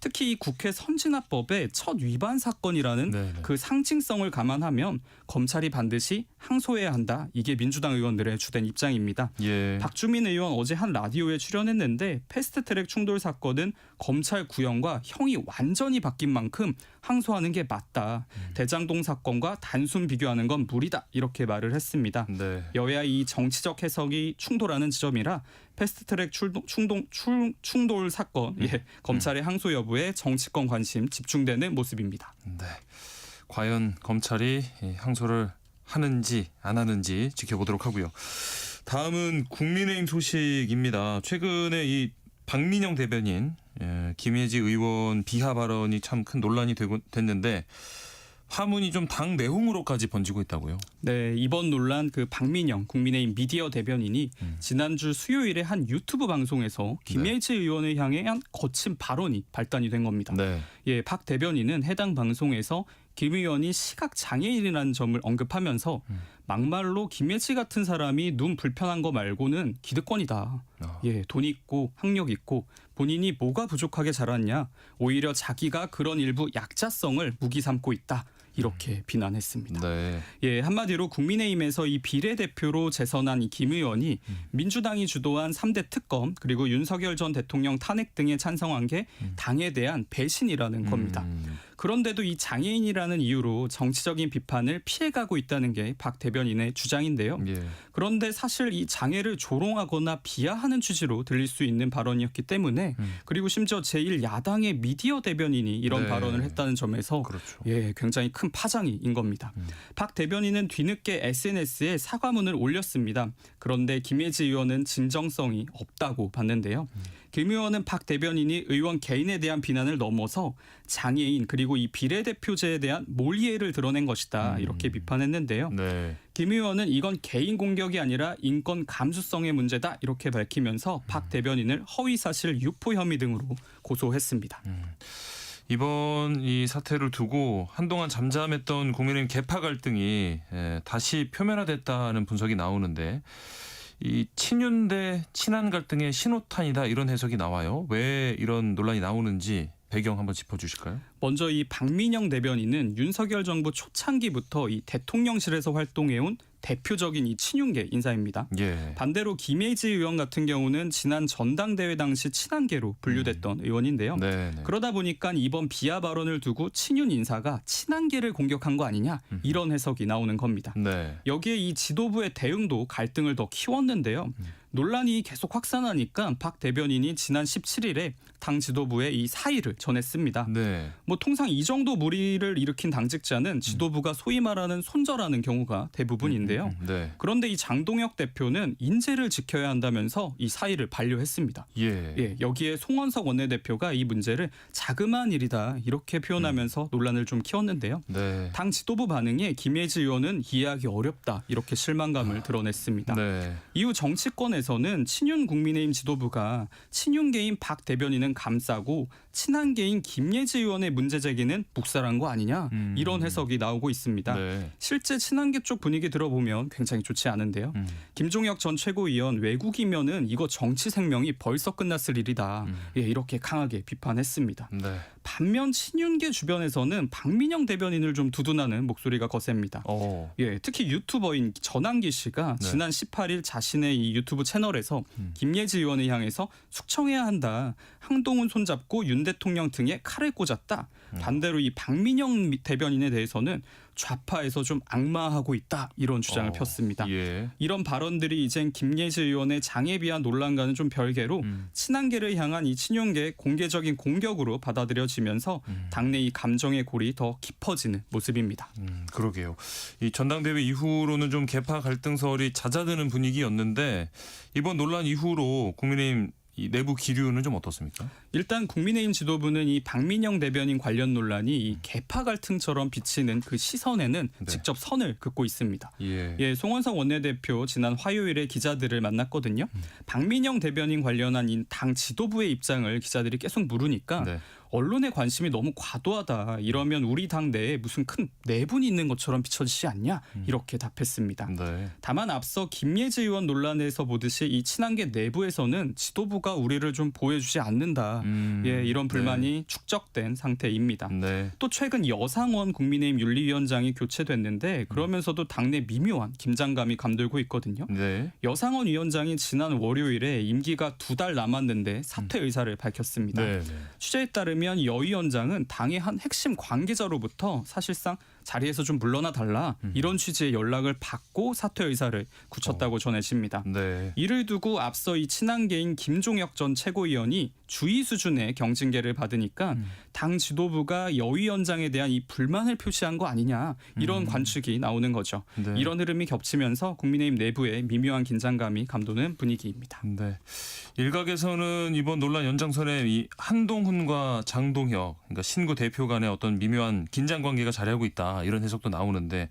특히 이 국회 선진화법의 첫 위반 사건이라는 네, 네. 그 상징성을 감안하면 검찰이 반드시 항소해야 한다. 이게 민주당 의원들의 주된 입장입니다. 예. 박주민 의원 어제 한 라디오에 출연했는데 패스트트랙 충돌 사건은 검찰 구형과 형이 완전히 바뀐 만큼 항소하는 게 맞다. 대장동 사건과 단순 비교하는 건 무리다. 이렇게 말을 했습니다. 네. 여야 이 정치적 해석이 충돌하는 지점이라 패스트트랙 충돌 사건 검찰의 항소 여부에 정치권 관심 집중되는 모습입니다. 네. 과연 검찰이 항소를 하는지 안 하는지 지켜보도록 하고요. 다음은 국민의힘 소식입니다. 최근에 이 박민영 대변인, 김혜지 의원 비하 발언이 참 큰 논란이 됐는데 파문이 좀 당 내홍으로까지 번지고 있다고요. 네, 이번 논란 그 박민영 국민의힘 미디어 대변인이 지난주 수요일에 한 유튜브 방송에서 김혜지 의원을 향해 한 거친 발언이 발단이 된 겁니다. 네. 예, 박 대변인은 해당 방송에서 김 의원이 시각 장애인이라는 점을 언급하면서 막말로 김혜지 같은 사람이 눈 불편한 거 말고는 기득권이다. 예, 돈 있고 학력 있고 본인이 뭐가 부족하게 자랐냐. 오히려 자기가 그런 일부 약자성을 무기 삼고 있다. 이렇게 비난했습니다. 네. 예, 한마디로 국민의힘에서 이 비례대표로 재선한 이 김 의원이 민주당이 주도한 3대 특검 그리고 윤석열 전 대통령 탄핵 등에 찬성한 게 당에 대한 배신이라는 겁니다. 그런데도 이 장애인이라는 이유로 정치적인 비판을 피해가고 있다는 게 박 대변인의 주장인데요. 예. 그런데 사실 이 장애를 조롱하거나 비하하는 취지로 들릴 수 있는 발언이었기 때문에 그리고 심지어 제1야당의 미디어 대변인이 이런 네. 발언을 했다는 점에서 그렇죠. 예, 굉장히 큰 파장인 겁니다. 박 대변인은 뒤늦게 SNS에 사과문을 올렸습니다. 그런데 김혜지 의원은 진정성이 없다고 봤는데요. 김 의원은 박 대변인이 의원 개인에 대한 비난을 넘어서 장애인 그리고 이 비례대표제에 대한 몰이해를 드러낸 것이다. 이렇게 비판했는데요. 네. 김 의원은 이건 개인 공격이 아니라 인권 감수성의 문제다. 이렇게 밝히면서 박 대변인을 허위사실 유포 혐의 등으로 고소했습니다. 이번 이 사태를 두고 한동안 잠잠했던 국민의힘 계파 갈등이 다시 표면화됐다는 분석이 나오는데 이 친윤 대 친한 갈등의 신호탄이다 이런 해석이 나와요. 왜 이런 논란이 나오는지 배경 한번 짚어주실까요? 먼저 이 박민영 대변인은 윤석열 정부 초창기부터 이 대통령실에서 활동해온 대표적인 이 친윤계 인사입니다. 예. 반대로 김혜지 의원 같은 경우는 지난 전당대회 당시 친한계로 분류됐던 의원인데요. 네. 그러다 보니까 이번 비하 발언을 두고 친윤 인사가 친한계를 공격한 거 아니냐 이런 해석이 나오는 겁니다. 네. 여기에 이 지도부의 대응도 갈등을 더 키웠는데요. 논란이 계속 확산하니까 박 대변인이 지난 17일에 당 지도부에 이 사의를 전했습니다. 네. 뭐 통상 이 정도 무리를 일으킨 당직자는 지도부가 소위 말하는 손절하는 경우가 대부분인데요. 네. 그런데 이 장동혁 대표는 인재를 지켜야 한다면서 이 사의를 반려했습니다. 예. 여기에 송원석 원내대표가 이 문제를 자그마한 일이다 이렇게 표현하면서 논란을 좀 키웠는데요. 네. 당 지도부 반응에 김혜지 의원은 이해하기 어렵다 이렇게 실망감을 드러냈습니다. 네. 이후 정치권에서는 친윤 국민의힘 지도부가 친윤계인 박 대변인은 감싸고 친한계인 김예지 의원의 문제 제기는 묵살한 거 아니냐 이런 해석이 나오고 있습니다. 네. 실제 친한계 쪽 분위기 들어보면 굉장히 좋지 않은데요. 김종혁 전 최고위원 외국이면은 이거 정치 생명이 벌써 끝났을 일이다. 이렇게 강하게 비판했습니다. 네. 반면 친윤계 주변에서는 박민영 대변인을 좀 두둔하는 목소리가 거셉니다. 특히 유튜버인 전환기 씨가 네. 지난 18일 자신의 이 유튜브 채널에서 김예지 의원을 향해서 숙청해야 한다. 한동훈 손잡고 윤 대통령 등에 칼을 꽂았다. 반대로 이 박민영 대변인에 대해서는 좌파에서 좀 악마하고 있다. 이런 주장을 폈습니다. 예. 이런 발언들이 이젠 김예지 의원의 장에 비한 논란과는 좀 별개로 친한계를 향한 이 친윤계의 공개적인 공격으로 받아들여지면서 당내 이 감정의 골이 더 깊어지는 모습입니다. 그러게요. 이 전당대회 이후로는 좀 계파 갈등설이 잦아드는 분위기였는데 이번 논란 이후로 국민의힘 이 내부 기류는 좀 어떻습니까? 일단 국민의힘 지도부는 이 박민영 대변인 관련 논란이 이 계파 갈등처럼 비치는 그 시선에는 네. 직접 선을 긋고 있습니다. 예. 송원석 원내대표 지난 화요일에 기자들을 만났거든요. 박민영 대변인 관련한 이 당 지도부의 입장을 기자들이 계속 물으니까 네. 언론의 관심이 너무 과도하다. 이러면 우리 당 내에 무슨 큰 내분이 있는 것처럼 비춰지지 않냐. 이렇게 답했습니다. 네. 다만 앞서 김예지 의원 논란에서 보듯이 이 친한계 내부에서는 지도부가 우리를 좀 보호해주지 않는다. 이런 불만이 축적된 상태입니다. 네. 또 최근 여상원 국민의힘 윤리위원장이 교체됐는데 그러면서도 당내 미묘한 긴장감이 감돌고 있거든요. 네. 여상원 위원장이 지난 월요일에 임기가 2달 남았는데 사퇴 의사를 밝혔습니다. 네. 취재에 따르면 여 위원장은 당의 한 핵심 관계자로부터 사실상 자리에서 좀 물러나 달라 이런 취지의 연락을 받고 사퇴 의사를 굳혔다고 전해집니다. 네. 이를 두고 앞서 이 친한계인 김종혁 전 최고위원이 주의 수준의 경징계를 받으니까 당 지도부가 여 위원장에 대한 이 불만을 표시한 거 아니냐 이런 관측이 나오는 거죠. 네. 이런 흐름이 겹치면서 국민의힘 내부에 미묘한 긴장감이 감도는 분위기입니다. 네. 일각에서는 이번 논란 연장선에 이 한동훈과 장동혁, 그러니까 신구 대표 간의 어떤 미묘한 긴장 관계가 자리하고 있다 이런 해석도 나오는데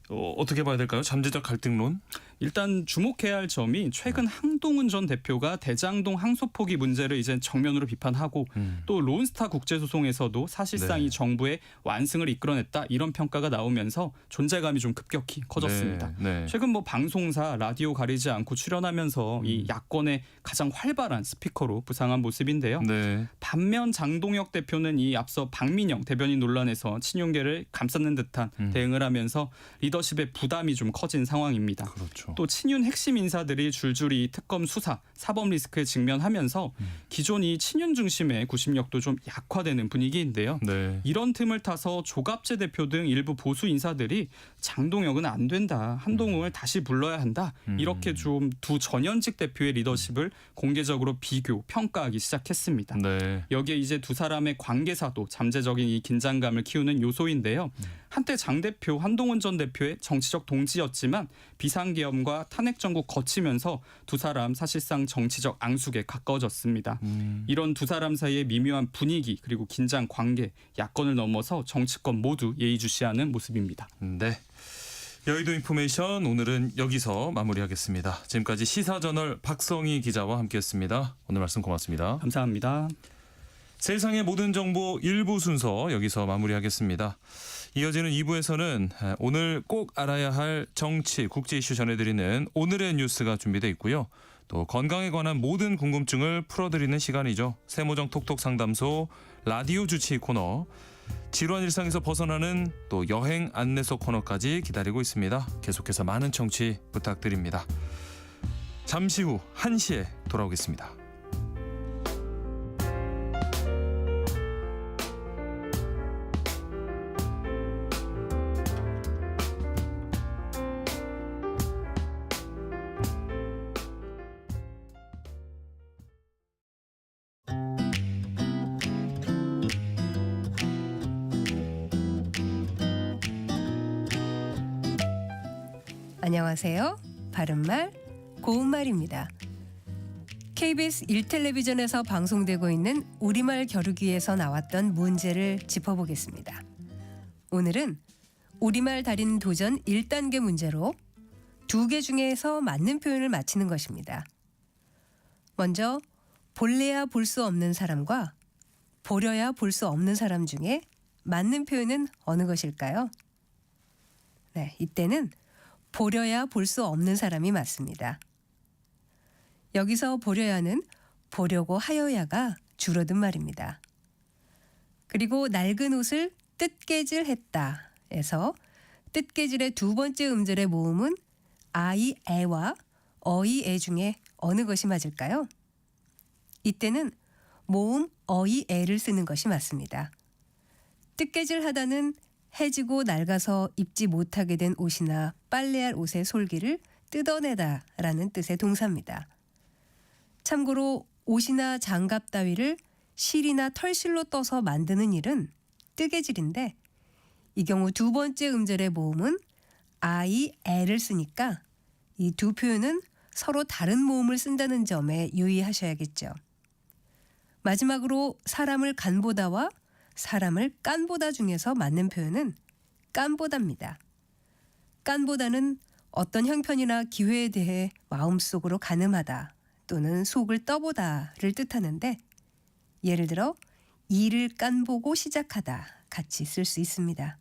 어떻게 봐야 될까요? 잠재적 갈등론? 일단 주목해야 할 점이 최근 한동훈 전 대표가 대장동 항소포기 문제를 이제 정면으로 비판하고 또 론스타 국제소송에서도 사실상 네. 이 정부의 완승을 이끌어냈다 이런 평가가 나오면서 존재감이 좀 급격히 커졌습니다. 네. 최근 뭐 방송사 라디오 가리지 않고 출연하면서 이 야권의 가장 활발한 스피커로 부상한 모습인데요. 네. 반면 장동혁 대표는 이 앞서 박민영 대변인 논란에서 친윤계를 감싸는 듯한 대응을 하면서 리더십의 부담이 좀 커진 상황입니다. 그렇죠. 또 친윤 핵심 인사들이 줄줄이 특검 수사, 사법 리스크에 직면하면서 기존 이 친윤 중심의 구심력도 좀 약화되는 분위기인데요. 네. 이런 틈을 타서 조갑재 대표 등 일부 보수 인사들이 장동혁은 안 된다. 한동훈을 다시 불러야 한다. 이렇게 좀 두 전현직 대표의 리더십을 공개적으로 비교, 평가하기 시작했습니다. 네. 여기에 이제 두 사람의 관계사도 잠재적인 이 긴장감을 키우는 요소인데요. 한때 장 대표, 한동훈 전 대표의 정치적 동지였지만 비상계엄과 탄핵 정국 거치면서 두 사람 사실상 정치적 앙숙에 가까워졌습니다. 이런 두 사람 사이의 미묘한 분위기 그리고 긴장 관계, 야권을 넘어서 정치권 모두 예의주시하는 모습입니다. 네. 여의도 인포메이션 오늘은 여기서 마무리하겠습니다. 지금까지 시사저널 박성희 기자와 함께했습니다. 오늘 말씀 고맙습니다. 감사합니다. 세상의 모든 정보 1부 순서 여기서 마무리하겠습니다. 이어지는 2부에서는 오늘 꼭 알아야 할 정치, 국제 이슈 전해드리는 오늘의 뉴스가 준비되어 있고요. 또 건강에 관한 모든 궁금증을 풀어드리는 시간이죠. 세모정 톡톡 상담소 라디오 주치 코너, 지루한 일상에서 벗어나는 또 여행 안내소 코너까지 기다리고 있습니다. 계속해서 많은 청취 부탁드립니다. 잠시 후 1시에 돌아오겠습니다. 안녕하세요. 바른말, 고운말입니다. KBS 1텔레비전에서 방송되고 있는 우리말 겨루기에서 나왔던 문제를 짚어보겠습니다. 오늘은 우리말 달인 도전 1단계 문제로 2개 중에서 맞는 표현을 맞히는 것입니다. 먼저 볼래야 볼 수 없는 사람과 보려야 볼 수 없는 사람 중에 맞는 표현은 어느 것일까요? 네, 이때는 보려야 볼 수 없는 사람이 맞습니다. 여기서 보려야는 보려고 하여야가 줄어든 말입니다. 그리고 낡은 옷을 뜯개질했다 에서 뜯개질의 두 번째 음절의 모음은 아이, 애와 어이, 애 중에 어느 것이 맞을까요? 이때는 모음 어이, 애를 쓰는 것이 맞습니다. 뜯개질하다는 해지고 낡아서 입지 못하게 된 옷이나 빨래할 옷의 솔기를 뜯어내다라는 뜻의 동사입니다. 참고로 옷이나 장갑 따위를 실이나 털실로 떠서 만드는 일은 뜨개질인데 이 경우 두 번째 음절의 모음은 아이, 애를 쓰니까 이 두 표현은 서로 다른 모음을 쓴다는 점에 유의하셔야겠죠. 마지막으로 사람을 간보다와 사람을 깐보다 중에서 맞는 표현은 깐보다입니다. 깐보다는 어떤 형편이나 기회에 대해 마음속으로 가늠하다 또는 속을 떠보다를 뜻하는데 예를 들어 일을 깐보고 시작하다 같이 쓸 수 있습니다.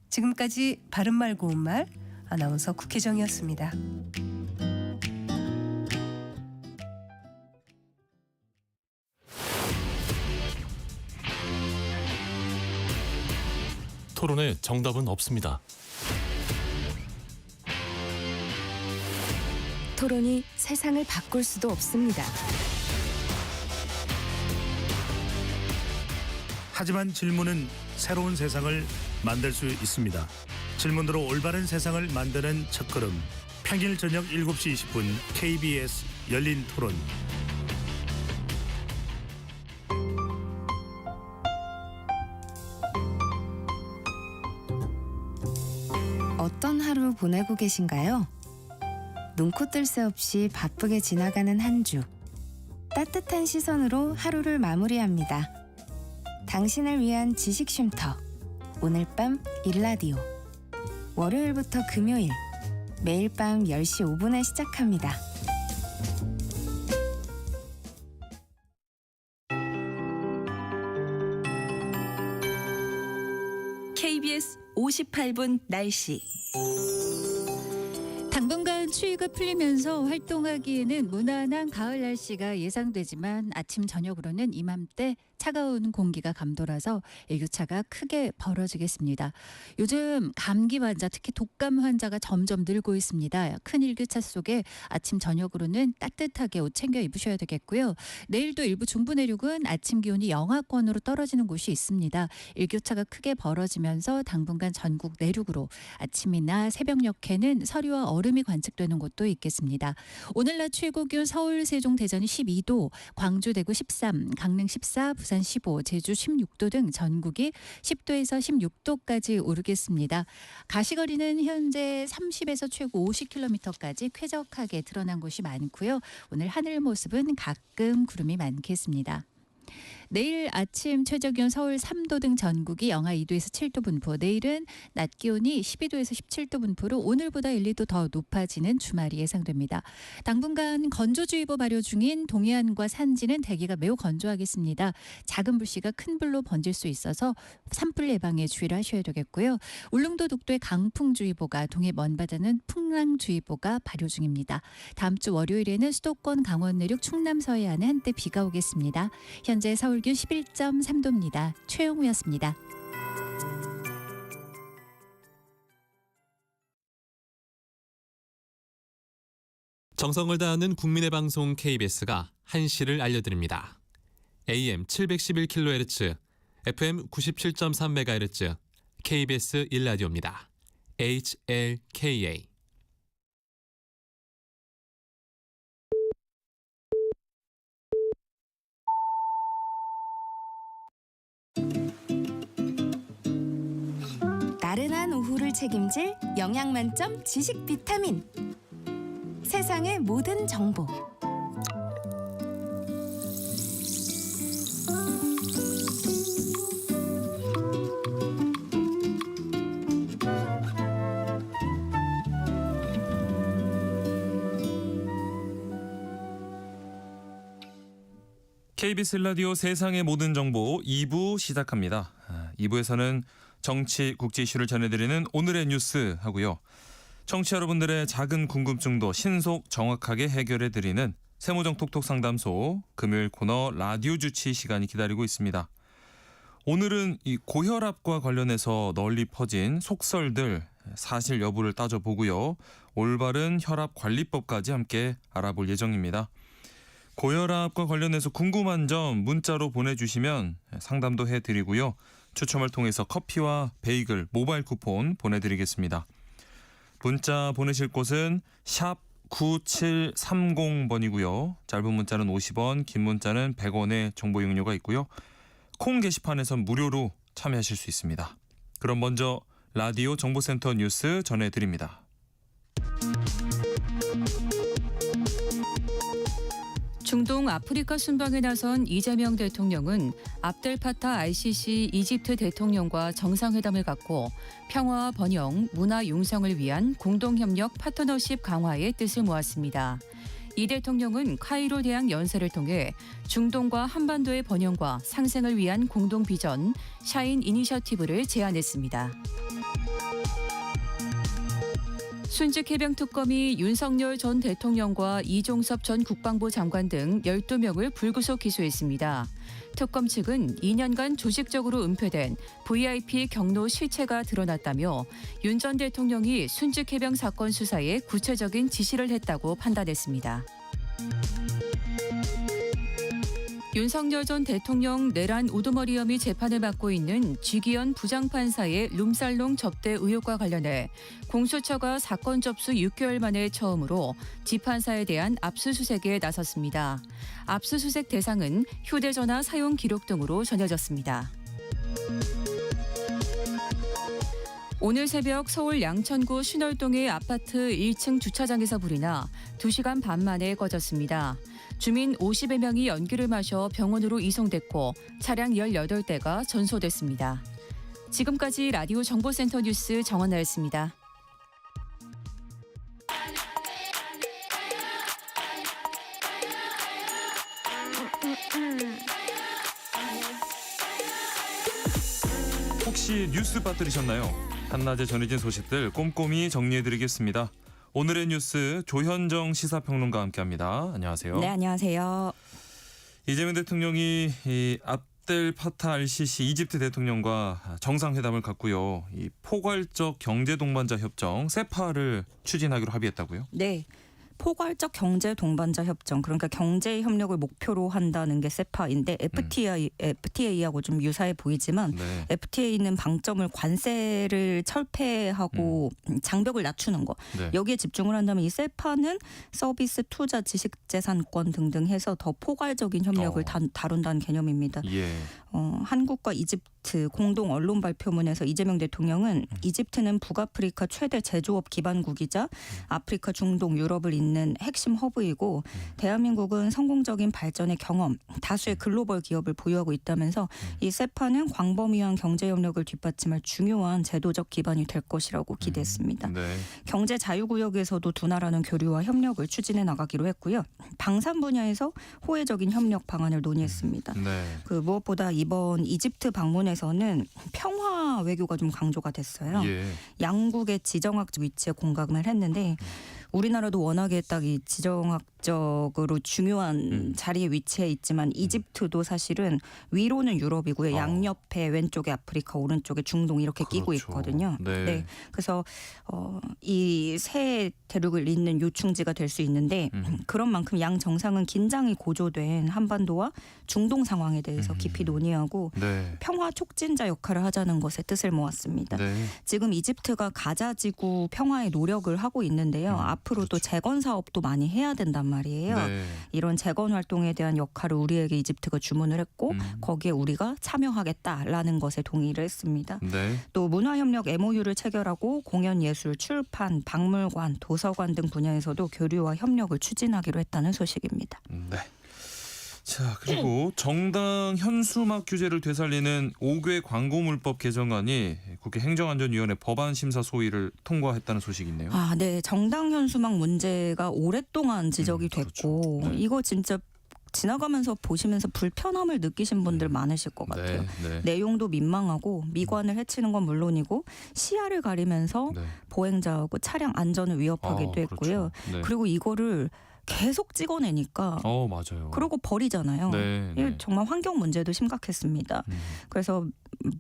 지금까지 바른말 고운말 아나운서 국혜정이었습니다. 토론에 정답은 없습니다. 토론이 세상을 바꿀 수도 없습니다. 하지만 질문은 새로운 세상을 만들 수 있습니다. 질문으로 올바른 세상을 만드는 첫걸음. 평일 저녁 7시 20분 KBS 열린 토론. 어떤 하루 보내고 계신가요? 눈코 뜰 새 없이 바쁘게 지나가는 한 주. 따뜻한 시선으로 하루를 마무리합니다. 당신을 위한 지식 쉼터. 오늘 밤 일라디오. 월요일부터 금요일 매일 밤 10시 5분에 시작합니다. KBS 58분 날씨. 당분간 추위가 풀리면서 활동하기에는 무난한 가을 날씨가 예상되지만 아침 저녁으로는 이맘때 차가운 공기가 감돌아서 일교차가 크게 벌어지겠습니다. 요즘 감기 환자, 특히 독감 환자가 점점 늘고 있습니다. 큰 일교차 속에 아침 저녁으로는 따뜻하게 옷 챙겨 입으셔야 되겠고요. 내일도 일부 중부 내륙은 아침 기온이 영하권으로 떨어지는 곳이 있습니다. 일교차가 크게 벌어지면서 당분간 전국 내륙으로 아침이나 새벽녘에는 서리와 얼음이 관측되는 곳도 있겠습니다. 오늘 낮 최고 기온 서울, 세종, 대전이 12도, 광주, 대구 13, 강릉 14, 부산 15, 제주 16도 등 전국이 10도에서 16도까지 오르겠습니다. 가시거리는 현재 30에서 최고 50km까지 쾌적하게 드러난 곳이 많고요. 오늘 하늘 모습은 가끔 구름이 많겠습니다. 내일 아침 최저기온 서울 3도 등 전국이 영하 2도에서 7도 분포. 내일은 낮 기온이 12도에서 17도 분포로 오늘보다 1, 2도 더 높아지는 주말이 예상됩니다. 당분간 건조주의보 발효 중인 동해안과 산지는 대기가 매우 건조하겠습니다. 작은 불씨가 큰 불로 번질 수 있어서 산불 예방에 주의를 하셔야 되겠고요. 울릉도 독도의 강풍주의보가, 동해 먼바다는 풍랑주의보가 발효 중입니다. 다음 주 월요일에는 수도권, 강원 내륙, 충남 서해안에 한때 비가 오겠습니다. 현재 서울 기온 11.3도입니다. 최영우였습니다. 정성을 다하는 국민의 방송 KBS가 한시를 알려드립니다. AM 711kHz, FM 97.3MHz, KBS 1라디오입니다. HLKA. 나른한 오후를 책임질 영양 만점 지식 비타민. 세상의 모든 정보. KBS 라디오 세상의 모든 정보 2부 시작합니다. 2부에서는 정치, 국제 이슈를 전해드리는 오늘의 뉴스 하고요. 청취자 여러분들의 작은 궁금증도 신속 정확하게 해결해드리는 세무정 톡톡 상담소 금요일 코너 라디오 주치 시간이 기다리고 있습니다. 오늘은 이 고혈압과 관련해서 널리 퍼진 속설들 사실 여부를 따져보고요. 올바른 혈압 관리법까지 함께 알아볼 예정입니다. 고혈압과 관련해서 궁금한 점 문자로 보내주시면 상담도 해드리고요. 추첨을 통해서 커피와 베이글 모바일 쿠폰 보내드리겠습니다. 문자 보내실 곳은 샵 9730번이고요. 짧은 문자는 50원, 긴 문자는 100원의 정보 이용료가 있고요. 콩 게시판에선 무료로 참여하실 수 있습니다. 그럼 먼저 라디오 정보센터 뉴스 전해드립니다. 중동 아프리카 순방에 나선 이재명 대통령은 압델파타 ICC 이집트 대통령과 정상회담을 갖고 평화와 번영, 문화 융성을 위한 공동협력 파트너십 강화의 뜻을 모았습니다. 이 대통령은 카이로 대학 연설을 통해 중동과 한반도의 번영과 상생을 위한 공동 비전 샤인 이니셔티브를 제안했습니다. 순직 해병 특검이 윤석열 전 대통령과 이종섭 전 국방부 장관 등 12명을 불구속 기소했습니다. 특검 측은 2년간 조직적으로 은폐된 VIP 경로 실체가 드러났다며 윤 전 대통령이 순직 해병 사건 수사에 구체적인 지시를 했다고 판단했습니다. 윤석열 전 대통령 내란 우두머리 혐의 재판을 맡고 있는 쥐기현 부장판사의 룸살롱 접대 의혹과 관련해 공수처가 사건 접수 6개월 만에 처음으로 지판사에 대한 압수수색에 나섰습니다. 압수수색 대상은 휴대전화 사용 기록 등으로 전해졌습니다. 오늘 새벽 서울 양천구 신월동의 아파트 1층 주차장에서 불이 나 2시간 반 만에 꺼졌습니다. 주민 50여 명이 연기를 마셔 병원으로 이송됐고 차량 18대가 전소됐습니다. 지금까지 라디오 정보센터 뉴스 정원나였습니다. 혹시 뉴스 빠뜨리셨나요? 한낮에 전해진 소식들 꼼꼼히 정리해드리겠습니다. 오늘의 뉴스 조현정 시사평론가와 함께합니다. 안녕하세요. 네, 안녕하세요. 이재명 대통령이 이 압델파타 알시시 이집트 대통령과 정상회담을 갖고요. 이 포괄적 경제 동반자 협정 세파를 추진하기로 합의했다고요? 네. 포괄적 경제 동반자 협정, 그러니까 경제 협력을 목표로 한다는 게 세파인데 FTA하고 좀 유사해 보이지만 네. FTA는 방점을 관세를 철폐하고 장벽을 낮추는 거. 네. 여기에 집중을 한다면 이 세파는 서비스, 투자, 지식재산권 등등 해서 더 포괄적인 협력을 다룬다는 개념입니다. 예. 한국과 이집트 공동 언론 발표문에서 이재명 대통령은 이집트는 북아프리카 최대 제조업 기반국이자 아프리카, 중동, 유럽을 있는 핵심 허브이고 대한민국은 성공적인 발전의 경험, 다수의 글로벌 기업을 보유하고 있다면서 이 세파는 광범위한 경제협력을 뒷받침할 중요한 제도적 기반이 될 것이라고 기대했습니다. 네. 경제 자유구역에서도 두 나라는 교류와 협력을 추진해 나가기로 했고요. 방산 분야에서 호혜적인 협력 방안을 논의했습니다. 네. 그 무엇보다 이번 이집트 방문에서는 평화 외교가 좀 강조가 됐어요. 예. 양국의 지정학적 위치에 공감을 했는데 우리나라도 워낙에 딱 이 지정학적으로 중요한 자리에 위치해 있지만 이집트도 사실은 위로는 유럽이고요. 양옆에 왼쪽에 아프리카, 오른쪽에 중동 이렇게 끼고 그렇죠. 있거든요. 네. 그래서 이 세 대륙을 잇는 요충지가 될 수 있는데 그런 만큼 양 정상은 긴장이 고조된 한반도와 중동 상황에 대해서 깊이 논의하고 네. 평화 촉진자 역할을 하자는 것에 뜻을 모았습니다. 네. 지금 이집트가 가자 지구 평화에 노력을 하고 있는데요. 앞으로 또 재건 사업도 많이 해야 된단 말이에요. 네. 이런 재건 활동에 대한 역할을 우리에게 이집트가 주문을 했고 거기에 우리가 참여하겠다라는 것에 동의를 했습니다. 네. 또 문화협력 MOU를 체결하고 공연예술, 출판, 박물관, 도서관 등 분야에서도 교류와 협력을 추진하기로 했다는 소식입니다. 네. 자, 그리고 정당 현수막 규제를 되살리는 5개 광고물법 개정안이 국회 행정안전위원회 법안 심사 소위를 통과했다는 소식이 있네요. 아, 네. 정당 현수막 문제가 오랫동안 지적이 됐고 그렇죠. 네. 이거 진짜 지나가면서 보시면서 불편함을 느끼신 분들 많으실 것 같아요. 네. 내용도 민망하고 미관을 해치는 건 물론이고 시야를 가리면서 네. 보행자하고 차량 안전을 위협하기도 했고요. 그렇죠. 네. 그리고 이거를 계속 찍어내니까 맞아요. 그러고 버리잖아요. 네. 이게 정말 환경 문제도 심각했습니다. 그래서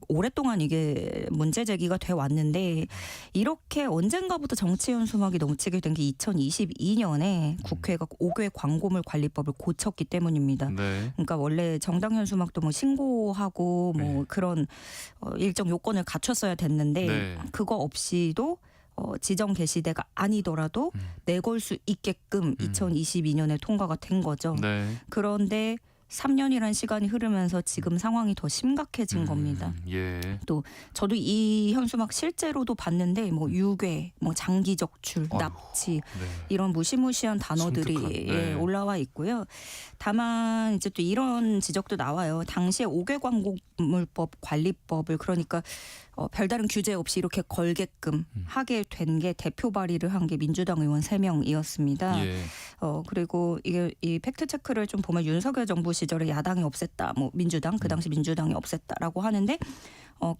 오랫동안 이게 문제 제기가 돼 왔는데 이렇게 언젠가부터 정치 현수막이 넘치게 된 게 2022년에 국회가 5개 광고물 관리법을 고쳤기 때문입니다. 네. 그러니까 원래 정당 현수막도 뭐 신고하고 뭐 그런 일정 요건을 갖췄어야 됐는데 네. 그거 없이도 지정 게시대가 아니더라도 내걸 수 있게끔 2022년에 통과가 된 거죠. 네. 그런데 3년이란 시간이 흐르면서 지금 상황이 더 심각해진 겁니다. 예. 또 저도 이 현수막 실제로도 봤는데 뭐 유괴, 뭐 장기 적출, 아이고, 납치 네. 이런 무시무시한 단어들이 섬뜩한, 네. 올라와 있고요. 다만 이제 또 이런 지적도 나와요. 당시에 5개 광고물법 관리법을 그러니까 별다른 규제 없이 이렇게 걸게끔 하게 된 게 대표 발의를 한 게 민주당 의원 3명이었습니다. 예. 그리고 이게 이 팩트 체크를 좀 보면 윤석열 정부 시절에 야당이 없앴다, 뭐 민주당 그 당시 민주당이 없앴다라고 하는데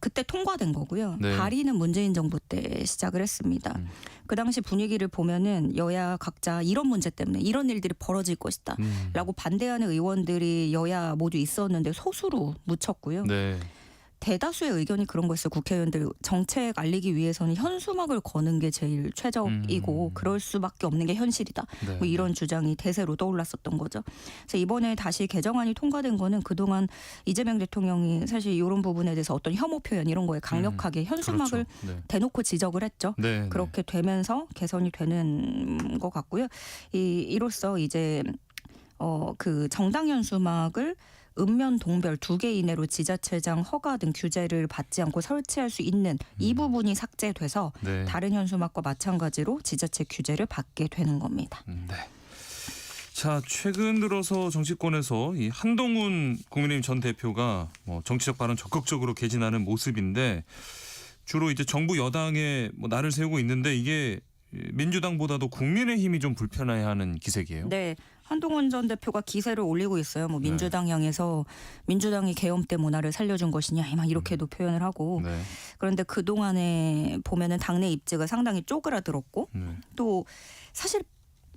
그때 통과된 거고요. 네. 발의는 문재인 정부 때 시작을 했습니다. 그 당시 분위기를 보면은 여야 각자 이런 문제 때문에 이런 일들이 벌어질 것이다라고 반대하는 의원들이 여야 모두 있었는데 소수로 묻혔고요. 네. 대다수의 의견이 그런 거였어요. 국회의원들 정책 알리기 위해서는 현수막을 거는 게 제일 최적이고 그럴 수밖에 없는 게 현실이다. 네. 뭐 이런 주장이 대세로 떠올랐었던 거죠. 그래서 이번에 다시 개정안이 통과된 거는 그동안 이재명 대통령이 사실 이런 부분에 대해서 어떤 혐오 표현 이런 거에 강력하게 현수막을 그렇죠. 네. 대놓고 지적을 했죠. 네. 그렇게 되면서 개선이 되는 것 같고요. 이로써 이제 그 정당 현수막을 읍면 동별 2개 이내로 지자체장 허가 등 규제를 받지 않고 설치할 수 있는 이 부분이 삭제돼서 네. 다른 현수막과 마찬가지로 지자체 규제를 받게 되는 겁니다. 네. 자, 최근 들어서 정치권에서 이 한동훈 국민의힘 전 대표가 정치적 발언 적극적으로 개진하는 모습인데 주로 이제 정부 여당에 나를 세우고 있는데 이게 민주당보다도 국민의힘이 좀 불편해하는 기색이에요. 네. 한동훈 전 대표가 기세를 올리고 있어요. 뭐 민주당 향해서 민주당이 계엄 때 문화를 살려준 것이냐 막 이렇게도 표현을 하고 네. 그런데 그동안에 보면은 당내 입지가 상당히 쪼그라들었고 또 사실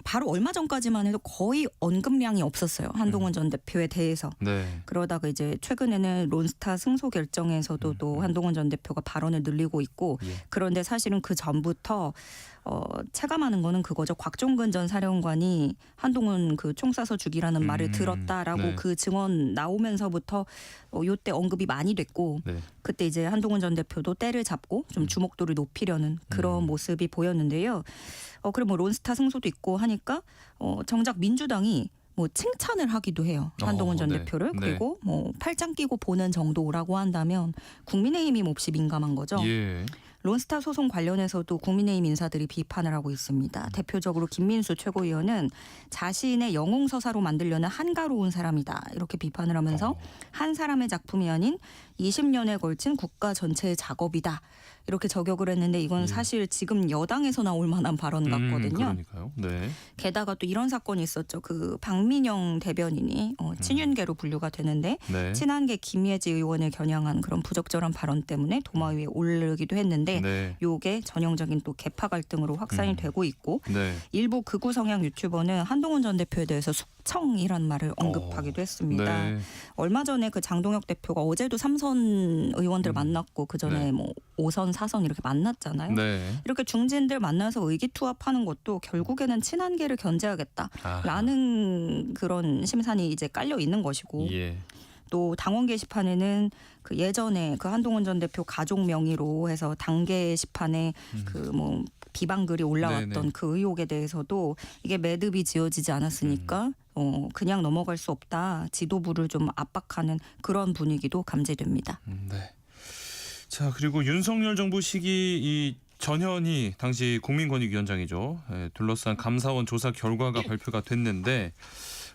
바로 얼마 전까지만 해도 거의 언급량이 없었어요. 한동훈 전 대표에 대해서. 네. 그러다가 이제 최근에는 론스타 승소 결정에서도 또 한동훈 전 대표가 발언을 늘리고 있고 그런데 사실은 그 전부터 체감하는 거는 그거죠. 곽종근 전 사령관이 한동훈 그 총 쏴서 죽이라는 말을 들었다라고 네. 그 증언 나오면서부터 요때 언급이 많이 됐고 네. 그때 이제 한동훈 전 대표도 때를 잡고 좀 주목도를 높이려는 그런 모습이 보였는데요. 그리고 뭐 론스타 승소도 있고 하니까 정작 민주당이 뭐 칭찬을 하기도 해요. 한동훈 전 네. 대표를. 네. 그리고 뭐 팔짱 끼고 보는 정도라고 한다면 국민의힘이 몹시 민감한 거죠. 예. 론스타 소송 관련해서도 국민의힘 인사들이 비판을 하고 있습니다. 대표적으로 김민수 최고위원은 자신의 영웅서사로 만들려는 한가로운 사람이다 이렇게 비판을 하면서 한 사람의 작품이 아닌 20년에 걸친 국가 전체의 작업이다 이렇게 저격을 했는데 이건 사실 지금 여당에서 나올 만한 발언 같거든요. 그러니까요. 네. 게다가 또 이런 사건이 있었죠. 그 박민영 대변인이 친윤계로 분류가 되는데 네. 친한계 김예지 의원을 겨냥한 그런 부적절한 발언 때문에 도마 위에 오르기도 했는데 네. 요게 전형적인 또 계파 갈등으로 확산이 되고 있고 네. 일부 극우 성향 유튜버는 한동훈 전 대표에 대해서 숙청이란 말을 언급하기도 했습니다. 네. 얼마 전에 그 장동혁 대표가 어제도 3선 의원들 만났고 그 전에 네. 뭐 5선, 4선 이렇게 만났잖아요. 네. 이렇게 중진들 만나서 의기투합하는 것도 결국에는 친한계를 견제하겠다라는 그런 심산이 이제 깔려 있는 것이고 예. 또 당원 게시판에는 그 예전에 그 한동훈 전 대표 가족 명의로 해서 당 게시판에 그 뭐 비방글이 올라왔던 네네. 그 의혹에 대해서도 이게 매듭이 지어지지 않았으니까 그냥 넘어갈 수 없다. 지도부를 좀 압박하는 그런 분위기도 감지됩니다. 네. 자, 그리고 윤석열 정부 시기 이 전현희 당시 국민권익위원장이죠. 둘러싼 감사원 조사 결과가 발표가 됐는데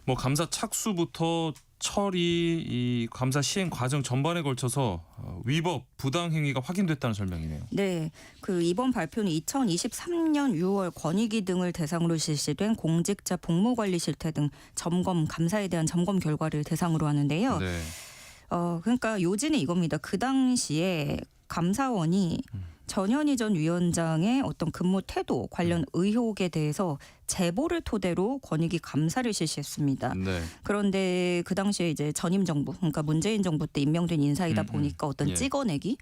뭐 감사 착수부터 처리, 이 감사 시행 과정 전반에 걸쳐서 위법, 부당 행위가 확인됐다는 설명이네요. 네, 그 이번 발표는 2023년 6월 권익위 등을 대상으로 실시된 공직자 복무관리 실태 등 점검 감사에 대한 점검 결과를 대상으로 하는데요. 네. 그러니까 요지는 이겁니다. 그 당시에 감사원이 전현희 전 위원장의 어떤 근무 태도 관련 의혹에 대해서 제보를 토대로 권익위 감사를 실시했습니다. 네. 그런데 그 당시에 이제 전임 정부, 그러니까 문재인 정부 때 임명된 인사이다 보니까 어떤 예. 찍어내기,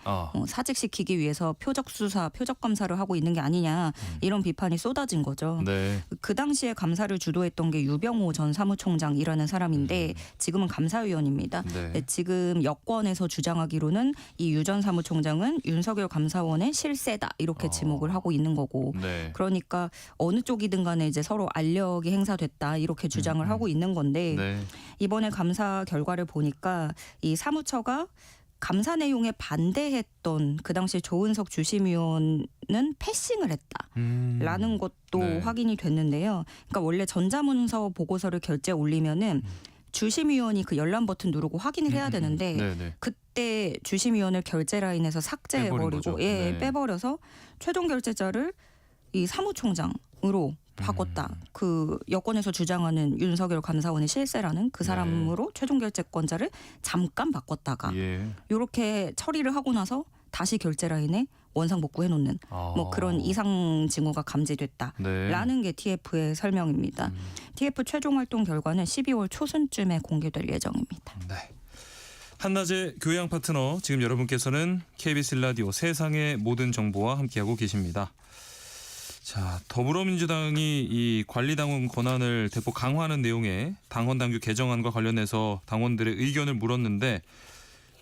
사직시키기 위해서 표적 수사, 표적 감사를 하고 있는 게 아니냐 이런 비판이 쏟아진 거죠. 네. 그 당시에 감사를 주도했던 게 유병호 전 사무총장이라는 사람인데 지금은 감사위원입니다. 네. 네, 지금 여권에서 주장하기로는 이 유 전 사무총장은 윤석열 감사원의 실세다 이렇게 지목을 하고 있는 거고 네. 그러니까 어느 쪽이든 간에 이제 서로 알력이 행사됐다 이렇게 주장을 하고 있는 건데 네. 이번에 감사 결과를 보니까 이 사무처가 감사 내용에 반대했던 그 당시 조은석 주심위원은 패싱을 했다라는 것도 네. 확인이 됐는데요. 그러니까 원래 전자문서 보고서를 결제 올리면은 주심위원이 그 열람 버튼 누르고 확인을 해야 되는데 네네. 그때 주심위원을 결제 라인에서 삭제해버리고 네. 빼버려서 최종 결제자를 이 사무총장으로 바꿨다. 그 여권에서 주장하는 윤석열 감사원의 실세라는 그 사람으로 최종 결재권자를 잠깐 바꿨다가 예. 이렇게 처리를 하고 나서 다시 결제 라인에 원상복구해 놓는 뭐 그런 이상 징후가 감지됐다라는 네. 게 TF의 설명입니다. TF 최종 활동 결과는 12월 초순쯤에 공개될 예정입니다. 네. 한낮의 교양 파트너, 지금 여러분께서는 KBS 라디오 세상의 모든 정보와 함께하고 계십니다. 자, 더불어민주당이 이 관리당원 권한을 대폭 강화하는 내용의 당원 당규 개정안과 관련해서 당원들의 의견을 물었는데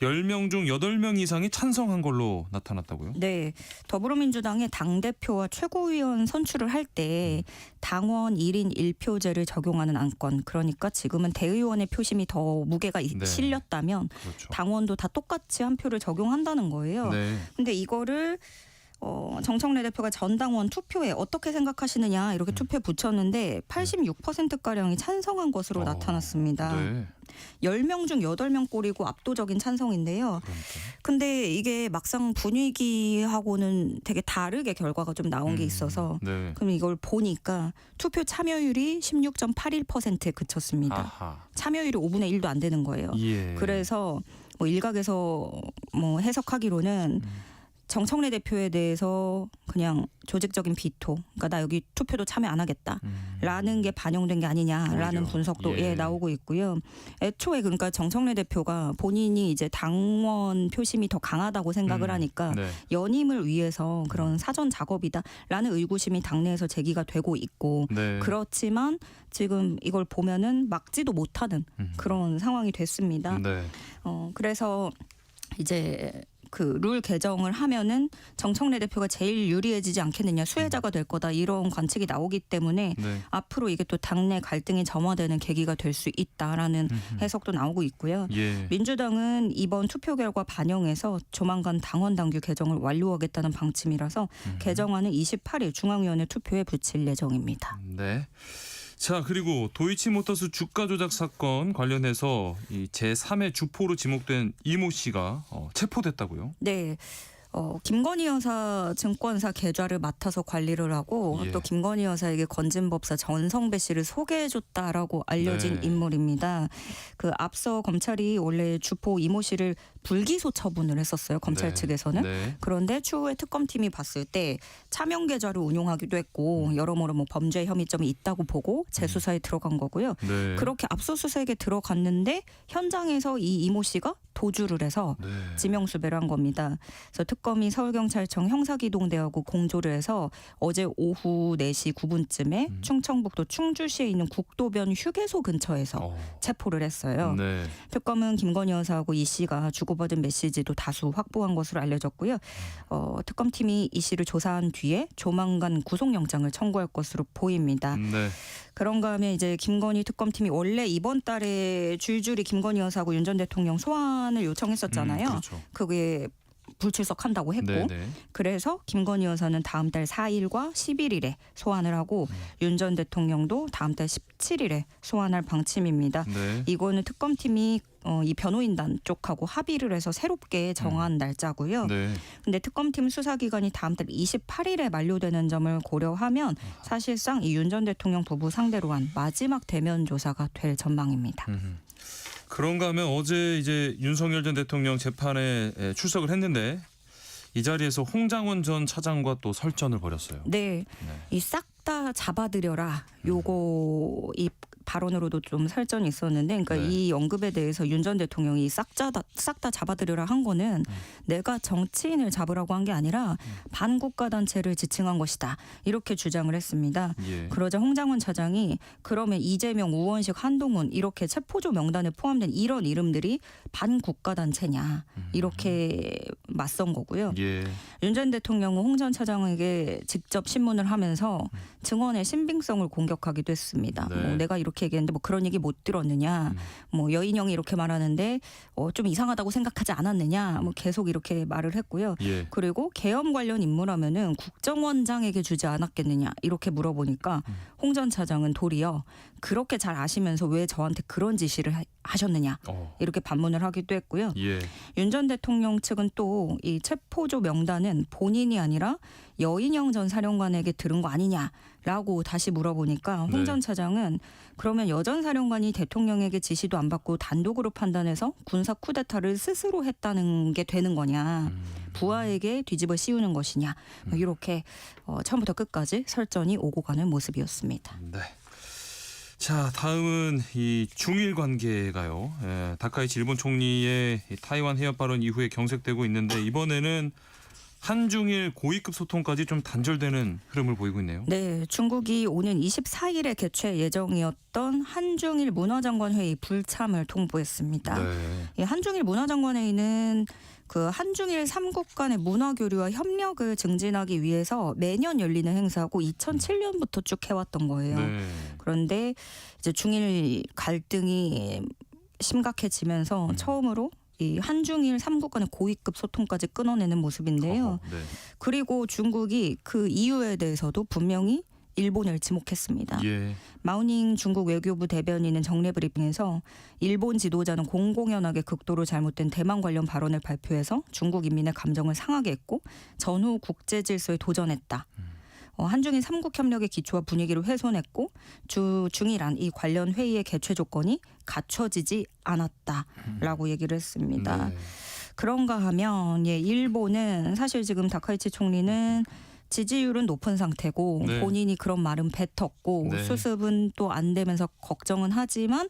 10명 중 8명 이상이 찬성한 걸로 나타났다고요? 네. 더불어민주당의 당대표와 최고위원 선출을 할 때 당원 1인 1표제를 적용하는 안건, 그러니까 지금은 대의원의 표심이 더 무게가 네. 실렸다면 그렇죠. 당원도 다 똑같이 한 표를 적용한다는 거예요. 네. 근데 이거를 정청래 대표가 전당원 투표에 어떻게 생각하시느냐 이렇게 투표에 붙였는데 86%가량이 찬성한 것으로 나타났습니다. 네. 10명 중 8명 꼴이고 압도적인 찬성인데요. 근데 이게 막상 분위기하고는 되게 다르게 결과가 좀 나온 게 있어서 네. 그럼 이걸 보니까 투표 참여율이 16.81%에 그쳤습니다. 아하. 참여율이 5분의 1도 안 되는 거예요. 예. 그래서 뭐 일각에서 뭐 해석하기로는 정청래 대표에 대해서 그냥 조직적인 비토, 그러니까 나 여기 투표도 참여 안 하겠다라는 게 반영된 게 아니냐라는 오히려. 분석도 예. 나오고 있고요. 애초에 그러니까 정청래 대표가 본인이 이제 당원 표심이 더 강하다고 생각을 하니까 네. 연임을 위해서 그런 사전 작업이다라는 의구심이 당내에서 제기가 되고 있고 네. 그렇지만 지금 이걸 보면은 막지도 못하는 그런 상황이 됐습니다. 네. 그래서 이제 그 룰 개정을 하면은 정청래 대표가 제일 유리해지지 않겠느냐, 수혜자가 될 거다 이런 관측이 나오기 때문에 네. 앞으로 이게 또 당내 갈등이 점화되는 계기가 될 수 있다라는 해석도 나오고 있고요. 예. 민주당은 이번 투표 결과 반영해서 조만간 당원 당규 개정을 완료하겠다는 방침이라서 개정안은 28일 중앙위원회 투표에 붙일 예정입니다. 네. 자, 그리고 도이치모터스 주가 조작 사건 관련해서 이 제3의 주포로 지목된 이모 씨가 체포됐다고요? 네. 김건희 여사 증권사 계좌를 맡아서 관리를 하고 예. 또 김건희 여사에게 건진법사 전성배 씨를 소개해줬다라고 알려진 네. 인물입니다. 그 앞서 검찰이 원래 주포 이모 씨를 불기소 처분을 했었어요. 검찰 네. 측에서는. 네. 그런데 추후에 특검팀이 봤을 때 차명 계좌를 운용하기도 했고 여러모로 뭐 범죄 혐의점이 있다고 보고 재수사에 들어간 거고요. 네. 그렇게 압수수색에 들어갔는데 현장에서 이 이모 씨가 도주를 해서 네. 지명수배를 한 겁니다. 그래서 특검이 서울경찰청 형사기동대하고 공조를 해서 어제 오후 4시 9분쯤에 충청북도 충주시에 있는 국도변 휴게소 근처에서 체포를 했어요. 네. 특검은 김건희 여사하고 이 씨가 주고받은 메시지도 다수 확보한 것으로 알려졌고요. 특검팀이 이 씨를 조사한 뒤에 조만간 구속영장을 청구할 것으로 보입니다. 네. 그런가 하면 이제 김건희 특검팀이 원래 이번 달에 줄줄이 김건희 여사하고 윤 전 대통령 소환을 요청했었잖아요. 그렇죠. 그게 불출석한다고 했고 네네. 그래서 김건희 여사는 다음 달 4일과 11일에 소환을 하고 윤 전 대통령도 다음 달 17일에 소환할 방침입니다. 네. 이거는 특검팀이 이 변호인단 쪽하고 합의를 해서 새롭게 정한 날짜고요. 네. 근데 특검팀 수사 기간이 다음 달 28일에 만료되는 점을 고려하면 사실상 이 윤 전 대통령 부부 상대로 한 마지막 대면 조사가 될 전망입니다. 그런가 하면 어제 이제 윤석열 전 대통령 재판에 출석을 했는데 이 자리에서 홍장원 전 차장과 또 설전을 벌였어요. 네, 이 싹 다 잡아들여라. 요거 이 발언으로도 좀 설전이 있었는데, 그러니까 네. 이 언급에 대해서 윤 전 대통령이 싹 다 잡아들여라 한 거는 내가 정치인을 잡으라고 한 게 아니라 반국가 단체를 지칭한 것이다. 이렇게 주장을 했습니다. 예. 그러자 홍장원 차장이 그러면 이재명, 우원식, 한동훈 이렇게 체포조 명단에 포함된 이런 이름들이 반국가 단체냐 이렇게 맞선 거고요. 예. 윤 전 대통령은 홍 전 차장에게 직접 신문을 하면서 증언의 신빙성을 공격하기도 했습니다. 네. 뭐 내가 이렇게 얘기했는데 뭐 그런 얘기 못 들었느냐, 뭐 여인형이 이렇게 말하는데 좀 이상하다고 생각하지 않았느냐, 뭐 계속 이렇게 말을 했고요. 예. 그리고 계엄 관련 임무라면은 국정원장에게 주지 않았겠느냐 이렇게 물어보니까 홍 전 차장은 도리어 그렇게 잘 아시면서 왜 저한테 그런 지시를 하셨느냐 이렇게 반문을 하기도 했고요. 예. 윤 전 대통령 측은 또 이 체포조 명단은 본인이 아니라 여인영 전 사령관에게 들은 거 아니냐라고 다시 물어보니까 홍 전 네. 차장은 그러면 여 전 사령관이 대통령에게 지시도 안 받고 단독으로 판단해서 군사 쿠데타를 스스로 했다는 게 되는 거냐, 부하에게 뒤집어 씌우는 것이냐, 뭐 이렇게 처음부터 끝까지 설전이 오고 가는 모습이었습니다. 네. 자, 다음은 이 중일 관계가요. 다카이치 일본 총리의 이 타이완 해협 발언 이후에 경색되고 있는데 이번에는 한중일 고위급 소통까지 좀 단절되는 흐름을 보이고 있네요. 네, 중국이 오는 24일에 개최 예정이었던 한중일 문화장관회의 불참을 통보했습니다. 네. 이 한중일 문화장관회의는 그 한중일 3국 간의 문화 교류와 협력을 증진하기 위해서 매년 열리는 행사고 2007년부터 쭉 해왔던 거예요. 네. 그런데 이제 중일 갈등이 심각해지면서 처음으로 이 한중일 3국 간의 고위급 소통까지 끊어내는 모습인데요. 네. 그리고 중국이 그 이유에 대해서도 분명히 일본을 지목했습니다. 예. 마우닝 중국 외교부 대변인은 정례 브리핑에서 일본 지도자는 공공연하게 극도로 잘못된 대만 관련 발언을 발표해서 중국 인민의 감정을 상하게 했고 전후 국제 질서에 도전했다. 한중일 3국 협력의 기초와 분위기를 훼손했고 중일한 이 관련 회의의 개최 조건이 갖춰지지 않았다라고 얘기를 했습니다. 네. 그런가 하면 일본은 사실 지금 다카이치 총리는 지지율은 높은 상태고 네. 본인이 그런 말은 뱉었고 네. 수습은 또 안 되면서 걱정은 하지만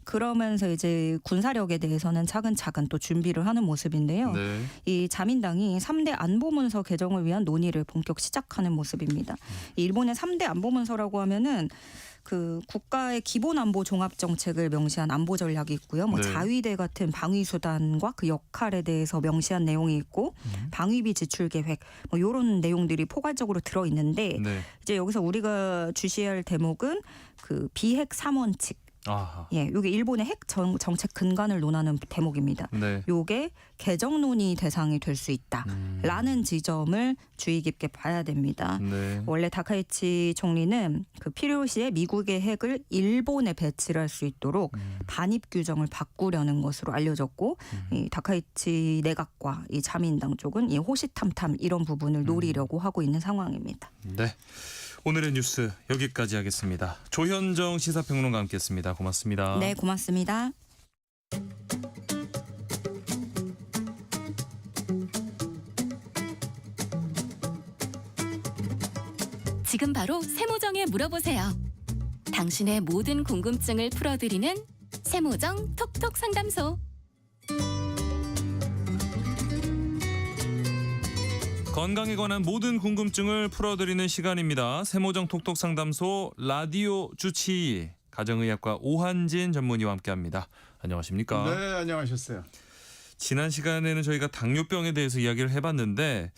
그러면서 이제 군사력에 대해서는 차근차근 또 준비를 하는 모습인데요. 네. 이 자민당이 3대 안보문서 개정을 위한 논의를 본격 시작하는 모습입니다. 이 일본의 3대 안보문서라고 하면은 그 국가의 기본 안보 종합 정책을 명시한 안보 전략이 있고요. 뭐 네. 자위대 같은 방위 수단과 그 역할에 대해서 명시한 내용이 있고 방위비 지출 계획 뭐 이런 내용들이 포괄적으로 들어 있는데 네. 이제 여기서 우리가 주시해야 할 대목은 그 비핵 3원칙. 아하. 예, 이게 일본의 핵 정책 근간을 논하는 대목입니다. 네. 요게 개정 논의 대상이 될 수 있다라는 지점을 주의 깊게 봐야 됩니다. 네. 원래 다카이치 총리는 그 필요시에 미국의 핵을 일본에 배치를 할 수 있도록 반입 규정을 바꾸려는 것으로 알려졌고 이 다카이치 내각과 이 자민당 쪽은 이 호시탐탐 이런 부분을 노리려고 하고 있는 상황입니다. 네. 오늘의 뉴스 여기까지 하겠습니다. 조현정 시사평론가 함께했습니다. 고맙습니다. 네, 고맙습니다. 지금 바로 세모정에 물어보세요. 당신의 모든 궁금증을 풀어드리는 세모정 톡톡 상담소. 건강에 관한 모든 궁금증을 풀어드리는 시간입니다. 세모정 톡톡 상담소 라디오 주치 가정의학과 오한진 전문의와 함께합니다. 안녕하십니까? 네, 안녕하셨어요. 지난 시간에는 저희가 당뇨병에 대해서 이야기를 해봤는데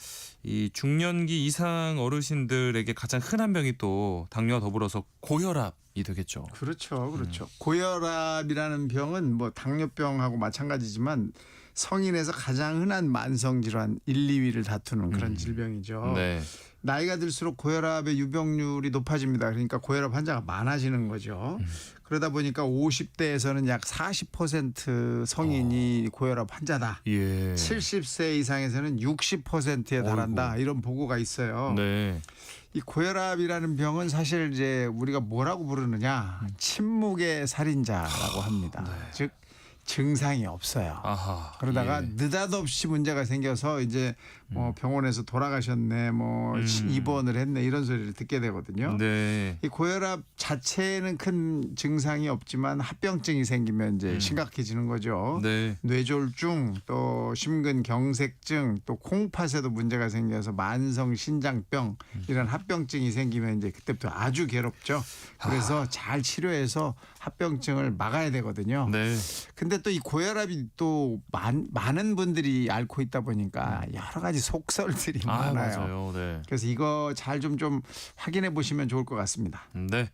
이 중년기 이상 어르신들에게 가장 흔한 병이 또 당뇨와 더불어서 고혈압이 되겠죠. 그렇죠, 그렇죠. 고혈압이라는 병은 뭐 당뇨병하고 마찬가지지만 성인에서 가장 흔한 만성 질환 1, 2위를 다투는 그런 질병이죠. 네. 나이가 들수록 고혈압의 유병률이 높아집니다. 그러니까 고혈압 환자가 많아지는 거죠. 그러다 보니까 50대에서는 약 40% 성인이 고혈압 환자다. 예. 70세 이상에서는 60%에 달한다. 어이구. 이런 보고가 있어요. 네. 이 고혈압이라는 병은 사실 이제 우리가 뭐라고 부르느냐, 침묵의 살인자라고 합니다. 네. 즉 증상이 없어요. 아하. 그러다가 예. 느닷없이 문제가 생겨서 이제 뭐 병원에서 돌아가셨네, 뭐 입원을 했네 이런 소리를 듣게 되거든요. 네. 이 고혈압 자체에는 큰 증상이 없지만 합병증이 생기면 이제 심각해지는 거죠. 네. 뇌졸중, 또 심근경색증, 또 콩팥에도 문제가 생겨서 만성 신장병 이런 합병증이 생기면 이제 그때부터 아주 괴롭죠. 그래서 잘 치료해서 합병증을 막아야 되거든요. 네. 근데 또 이 고혈압이 또 많은 분들이 앓고 있다 보니까 여러 가지 속설들이 많아요. 맞아요. 네. 그래서 이거 잘 좀 확인해 보시면 좋을 것 같습니다. 네.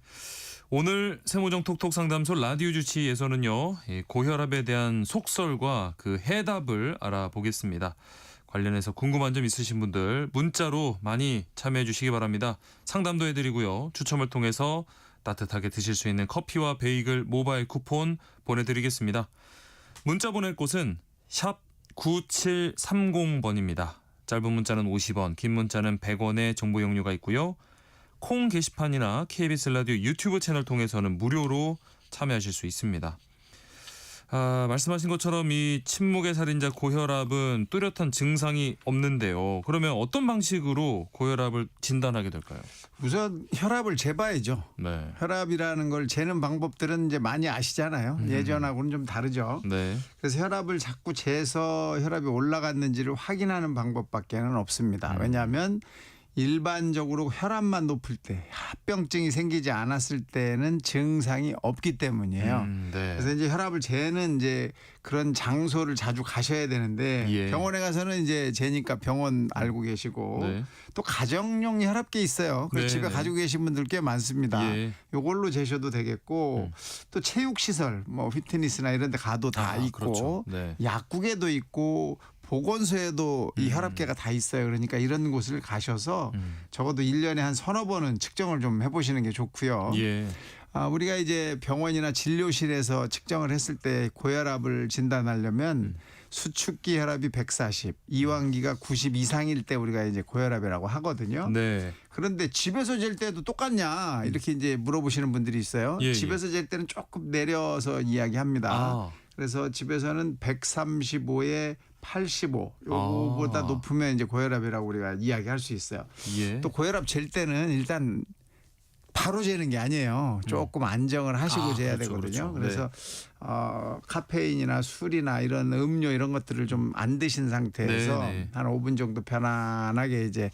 오늘 세모정 톡톡 상담소 라디오 주치에서는요, 이 고혈압에 대한 속설과 그 해답을 알아보겠습니다. 관련해서 궁금한 점 있으신 분들 문자로 많이 참여해 주시기 바랍니다. 상담도 해드리고요. 추첨을 통해서 따뜻하게 드실 수 있는 커피와 베이글 모바일 쿠폰 보내드리겠습니다. 문자 보낼 곳은 샵 9730번입니다. 짧은 문자는 50원, 긴 문자는 100원의 정보 이용료가 있고요. 콩 게시판이나 KBS 라디오 유튜브 채널 통해서는 무료로 참여하실 수 있습니다. 말씀하신 것처럼 이 침묵의 살인자 고혈압은 뚜렷한 증상이 없는데요. 그러면 어떤 방식으로 고혈압을 진단하게 될까요? 우선 혈압을 재봐야죠. 네. 혈압이라는 걸 재는 방법들은 이제 많이 아시잖아요. 예전하고는 좀 다르죠. 네. 그래서 혈압을 자꾸 재서 혈압이 올라갔는지를 확인하는 방법밖에는 없습니다. 왜냐하면 일반적으로 혈압만 높을 때 합병증이 생기지 않았을 때는 증상이 없기 때문이에요. 네. 그래서 이제 혈압을 재는 이제 그런 장소를 자주 가셔야 되는데 예. 병원에 가서는 이제 재니까 병원 알고 계시고 네. 또 가정용 혈압계 있어요. 그래서 네, 집에 네. 가지고 계신 분들 꽤 많습니다. 예. 요걸로 재셔도 되겠고 또 체육 시설 뭐 피트니스나 이런 데 가도 다 있고 그렇죠. 네. 약국에도 있고 보건소에도 이 혈압계가 다 있어요. 그러니까 이런 곳을 가셔서 적어도 1년에 한 서너 번은 측정을 좀 해보시는 게 좋고요. 예. 우리가 이제 병원이나 진료실에서 측정을 했을 때 고혈압을 진단하려면 수축기 혈압이 140, 이완기가 90 이상일 때 우리가 이제 고혈압이라고 하거든요. 네. 그런데 집에서 잴 때도 똑같냐 이렇게 이제 물어보시는 분들이 있어요. 예, 집에서 잴 때는 조금 내려서 이야기합니다. 그래서 집에서는 135에 85 요거보다 높으면 이제 고혈압이라고 우리가 이야기할 수 있어요. 예. 또 고혈압 잴 때는 일단 바로 재는 게 아니에요. 조금 안정을 하시고 재야 그렇죠, 되거든요. 그렇죠. 그래서 카페인이나 술이나 이런 음료 이런 것들을 좀 안 드신 상태에서 네. 한 5분 정도 편안하게 이제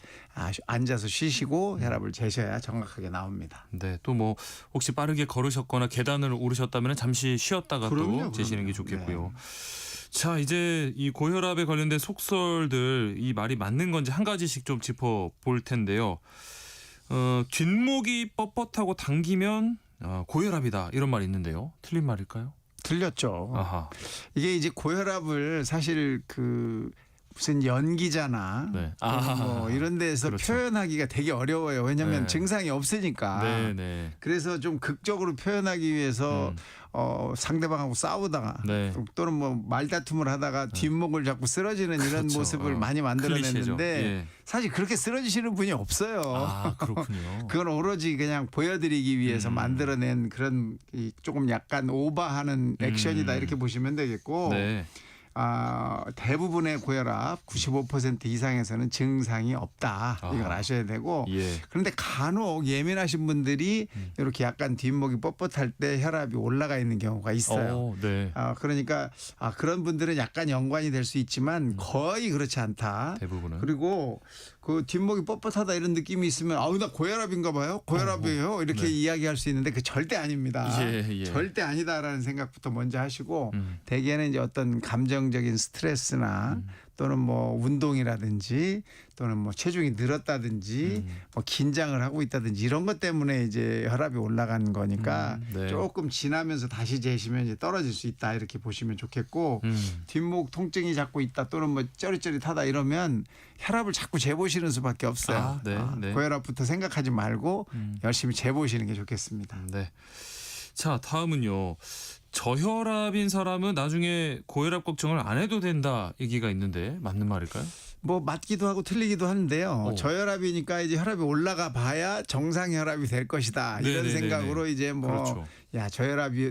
앉아서 쉬시고 혈압을 재셔야 정확하게 나옵니다. 네, 또 뭐 혹시 빠르게 걸으셨거나 계단을 오르셨다면 잠시 쉬었다가 그럼요, 또 재시는 게 그럼요. 좋겠고요. 자, 이제 이 고혈압에 관련된 속설들 이 말이 맞는 건지 한 가지씩 좀 짚어볼 텐데요. 뒷목이 뻣뻣하고 당기면 고혈압이다 이런 말이 있는데요. 틀린 말일까요? 틀렸죠. 아하. 이게 이제 고혈압을 사실 그 무슨 연기자나 네. 뭐 이런 데서 그렇죠. 표현하기가 되게 어려워요. 왜냐하면 네. 증상이 없으니까. 네, 네. 그래서 좀 극적으로 표현하기 위해서 상대방하고 싸우다가 네. 또는 뭐 말다툼을 하다가 뒷목을 자꾸 쓰러지는 이런 그렇죠. 모습을 많이 클리셰죠. 만들어냈는데 예. 사실 그렇게 쓰러지시는 분이 없어요. 아, 그렇군요. 그건 오로지 그냥 보여드리기 위해서 만들어낸 그런 조금 약간 오버하는 액션이다 이렇게 보시면 되겠고 네. 대부분의 고혈압 95% 이상에서는 증상이 없다. 이걸 아셔야 되고 예. 그런데 간혹 예민하신 분들이 이렇게 약간 뒷목이 뻣뻣할 때 혈압이 올라가 있는 경우가 있어요. 네. 그러니까 그런 분들은 약간 연관이 될 수 있지만 거의 그렇지 않다. 대부분은. 그리고 그 뒷목이 뻣뻣하다 이런 느낌이 있으면 나 고혈압인가 봐요. 고혈압이에요. 이렇게 네. 이야기할 수 있는데 그 절대 아닙니다. 예. 절대 아니다라는 생각부터 먼저 하시고 대개는 이제 어떤 감정적인 스트레스나 또는 뭐 운동이라든지 또는 뭐 체중이 늘었다든지 뭐 긴장을 하고 있다든지 이런 것 때문에 이제 혈압이 올라가는 거니까 네. 조금 지나면서 다시 재시면 이제 떨어질 수 있다 이렇게 보시면 좋겠고 뒷목 통증이 자꾸 있다 또는 뭐 쩌릿쩌릿하다 이러면 혈압을 자꾸 재보시는 수밖에 없어요. 네. 고혈압부터 생각하지 말고 열심히 재보시는 게 좋겠습니다. 네. 자, 다음은요. 저혈압인 사람은 나중에 고혈압 걱정을 안 해도 된다 얘기가 있는데 맞는 말일까요? 뭐 맞기도 하고 틀리기도 하는데요. 저혈압이니까 이제 혈압이 올라가 봐야 정상 혈압이 될 것이다. 이런 네네네네. 생각으로 이제 뭐 그렇죠. 야,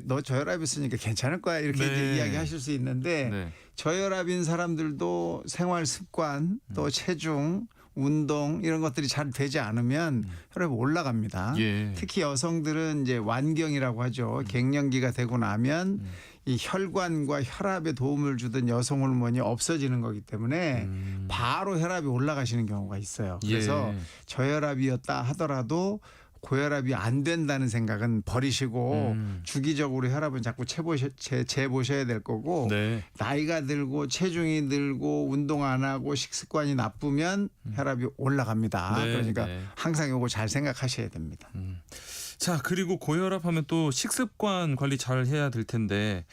너 저혈압 있으니까 괜찮을 거야. 이렇게 네. 이제 이야기하실 수 있는데 네. 저혈압인 사람들도 생활 습관 또 체중 운동 이런 것들이 잘 되지 않으면 혈압이 올라갑니다. 예. 특히 여성들은 이제 완경이라고 하죠. 갱년기가 되고 나면 이 혈관과 혈압에 도움을 주던 여성 호르몬이 없어지는 거기 때문에 바로 혈압이 올라가시는 경우가 있어요. 그래서 예. 저혈압이었다 하더라도 고혈압이 안 된다는 생각은 버리시고 주기적으로 혈압은 자꾸 재보셔야 될 거고 네. 나이가 들고 체중이 늘고 운동 안 하고 식습관이 나쁘면 혈압이 올라갑니다. 네, 그러니까 네. 항상 이거 잘 생각하셔야 됩니다. 자, 그리고 고혈압 하면 또 식습관 관리 잘 해야 될 텐데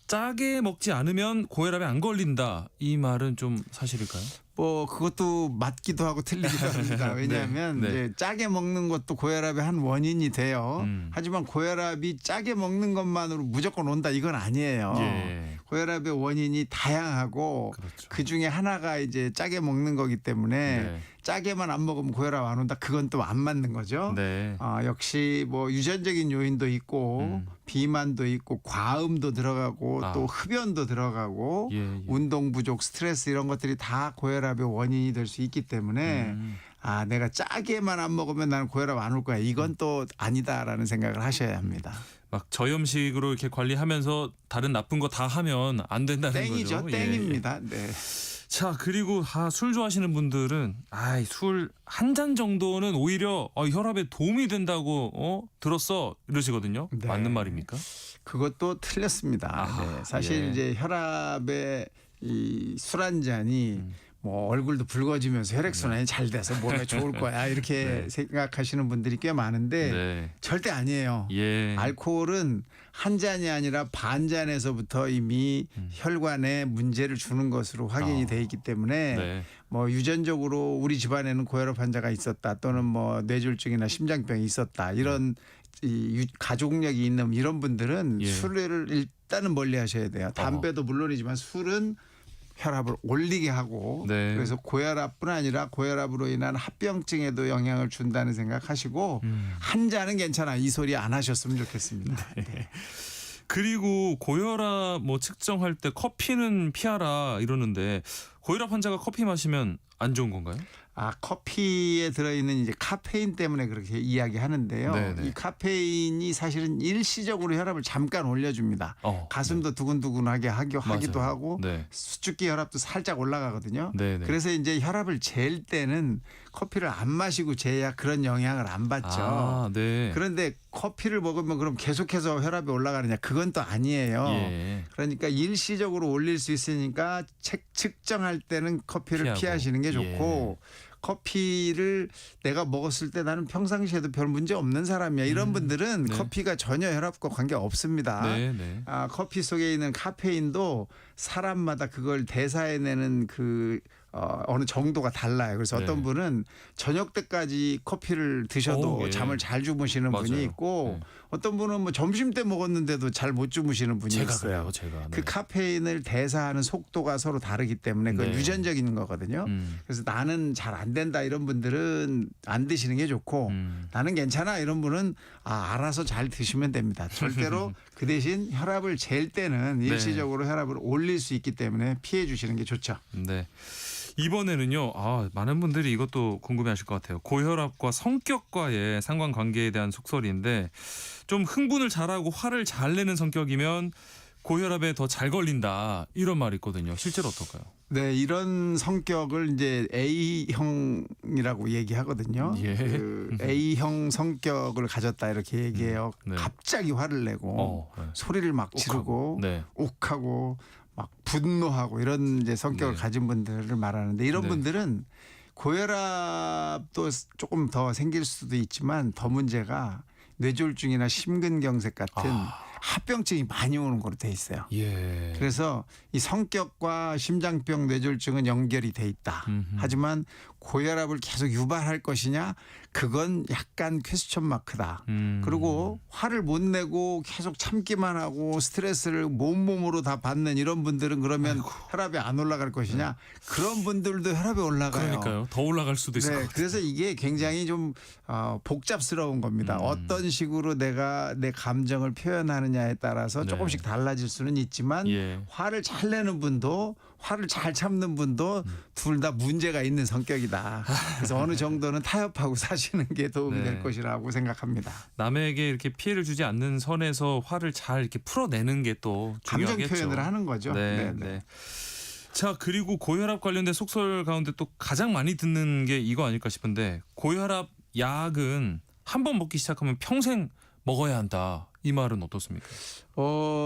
짜게 먹지 않으면 고혈압에 안 걸린다. 이 말은 좀 사실일까요? 뭐 그것도 맞기도 하고 틀리기도 합니다. 왜냐하면 네. 이제 짜게 먹는 것도 고혈압의 한 원인이 돼요. 하지만 고혈압이 짜게 먹는 것만으로 무조건 온다 이건 아니에요. 예. 고혈압의 원인이 다양하고 그렇죠. 그 중에 하나가 이제 짜게 먹는 거기 때문에 네. 짜게만 안 먹으면 고혈압 안 온다. 그건 또 안 맞는 거죠. 네. 역시 뭐 유전적인 요인도 있고 비만도 있고 과음도 들어가고 또 흡연도 들어가고 예. 운동 부족, 스트레스 이런 것들이 다 고혈압의 원인이 될 수 있기 때문에 내가 짜게만 안 먹으면 나는 고혈압 안 올 거야. 이건 또 아니다라는 생각을 하셔야 합니다. 막 저염식으로 이렇게 관리하면서 다른 나쁜 거 다 하면 안 된다는 땡이죠. 거죠. 땡입니다. 네. 자, 그리고 술 좋아하시는 분들은 술 한 잔 정도는 오히려 혈압에 도움이 된다고 들었어 이러시거든요. 네. 맞는 말입니까? 그것도 틀렸습니다. 네. 사실 이제 혈압에 이 술 한 잔이 뭐 얼굴도 붉어지면서 혈액순환이 잘 돼서 몸에 좋을 거야 이렇게 생각하시는 분들이 꽤 많은데 절대 아니에요. 예. 알코올은 한 잔이 아니라 반 잔에서부터 이미 혈관에 문제를 주는 것으로 확인이 돼 있기 때문에 뭐 유전적으로 우리 집안에는 고혈압 환자가 있었다 또는 뭐 뇌졸중이나 심장병이 있었다 이런 가족력이 있는 이런 분들은 술을 일단은 멀리 하셔야 돼요. 담배도 물론이지만 술은 혈압을 올리게 하고 그래서 고혈압뿐 아니라 고혈압으로 인한 합병증에도 영향을 준다는 생각하시고 한 잔은 괜찮아 이 소리 안 하셨으면 좋겠습니다. 네. 그리고 고혈압 측정할 때 커피는 피하라 이러는데 고혈압 환자가 커피 마시면 안 좋은 건가요? 커피에 들어있는 이제 카페인 때문에 그렇게 이야기하는데요. 네네. 이 카페인이 사실은 일시적으로 혈압을 잠깐 올려줍니다. 가슴도 두근두근하게 하기도 맞아요. 하고 네. 수축기 혈압도 살짝 올라가거든요. 네네. 그래서 이제 혈압을 잴 때는 커피를 안 마시고 재야 그런 영향을 안 받죠. 네. 그런데 커피를 먹으면 그럼 계속해서 혈압이 올라가느냐? 그건 또 아니에요. 예. 그러니까 일시적으로 올릴 수 있으니까 측정할 때는 커피를 피하시는 게 좋고 커피를 내가 먹었을 때 나는 평상시에도 별 문제 없는 사람이야. 이런 분들은 네. 커피가 전혀 혈압과 관계 없습니다. 네. 커피 속에 있는 카페인도 사람마다 그걸 대사해내는 어느 정도가 달라요. 그래서 어떤 네. 분은 저녁 때까지 커피를 드셔도 예. 잠을 잘 주무시는 맞아요. 분이 있고 어떤 분은 뭐 점심 때 먹었는데도 잘 못 주무시는 분이 제가 있어요. 그래요. 제가. 그 카페인을 대사하는 속도가 서로 다르기 때문에 그건 네. 유전적인 거거든요. 그래서 나는 잘 안 된다 이런 분들은 안 드시는 게 좋고 나는 괜찮아 이런 분은 알아서 잘 드시면 됩니다. 절대로 그 대신 혈압을 잴 때는 일시적으로 혈압을 올릴 수 있기 때문에 피해 주시는 게 좋죠. 네. 이번에는요. 많은 분들이 이것도 궁금해하실 것 같아요. 고혈압과 성격과의 상관관계에 대한 속설인데 좀 흥분을 잘하고 화를 잘 내는 성격이면 고혈압에 더 잘 걸린다 이런 말이 있거든요. 실제로 어떨까요? 네, 이런 성격을 이제 A형이라고 얘기하거든요. 예. 그 A형 성격을 가졌다 이렇게 얘기해요. 네. 갑자기 화를 내고 소리를 막 지르고 욱하고 막 분노하고 이런 이제 성격을 가진 분들을 말하는데 이런 분들은 고혈압도 조금 더 생길 수도 있지만 더 문제가 뇌졸중이나 심근경색 같은 합병증이 많이 오는 거로 돼 있어요. 예. 그래서 이 성격과 심장병 뇌졸중은 연결이 돼 있다. 하지만 고혈압을 계속 유발할 것이냐? 그건 약간 퀘스천 마크다. 그리고 화를 못 내고 계속 참기만 하고 스트레스를 몸으로 다 받는 이런 분들은 그러면 혈압이 안 올라갈 것이냐? 그런 분들도 혈압이 올라가요. 그러니까요. 더 올라갈 수도 있을 것 같아요. 그래서 이게 굉장히 좀 복잡스러운 겁니다. 어떤 식으로 내가 내 감정을 표현하느냐에 따라서 조금씩 달라질 수는 있지만 화를 잘 내는 분도 화를 잘 참는 분도 둘 다 문제가 있는 성격이다. 그래서 어느 정도는 타협하고 사시는 게 도움이 될 것이라고 생각합니다. 남에게 이렇게 피해를 주지 않는 선에서 화를 잘 이렇게 풀어내는 게 또 중요하겠죠. 감정 표현을 하는 거죠. 네. 자, 그리고 고혈압 관련된 속설 가운데 또 가장 많이 듣는 게 이거 아닐까 싶은데 고혈압 약은 한 번 먹기 시작하면 평생 먹어야 한다. 이 말은 어떻습니까?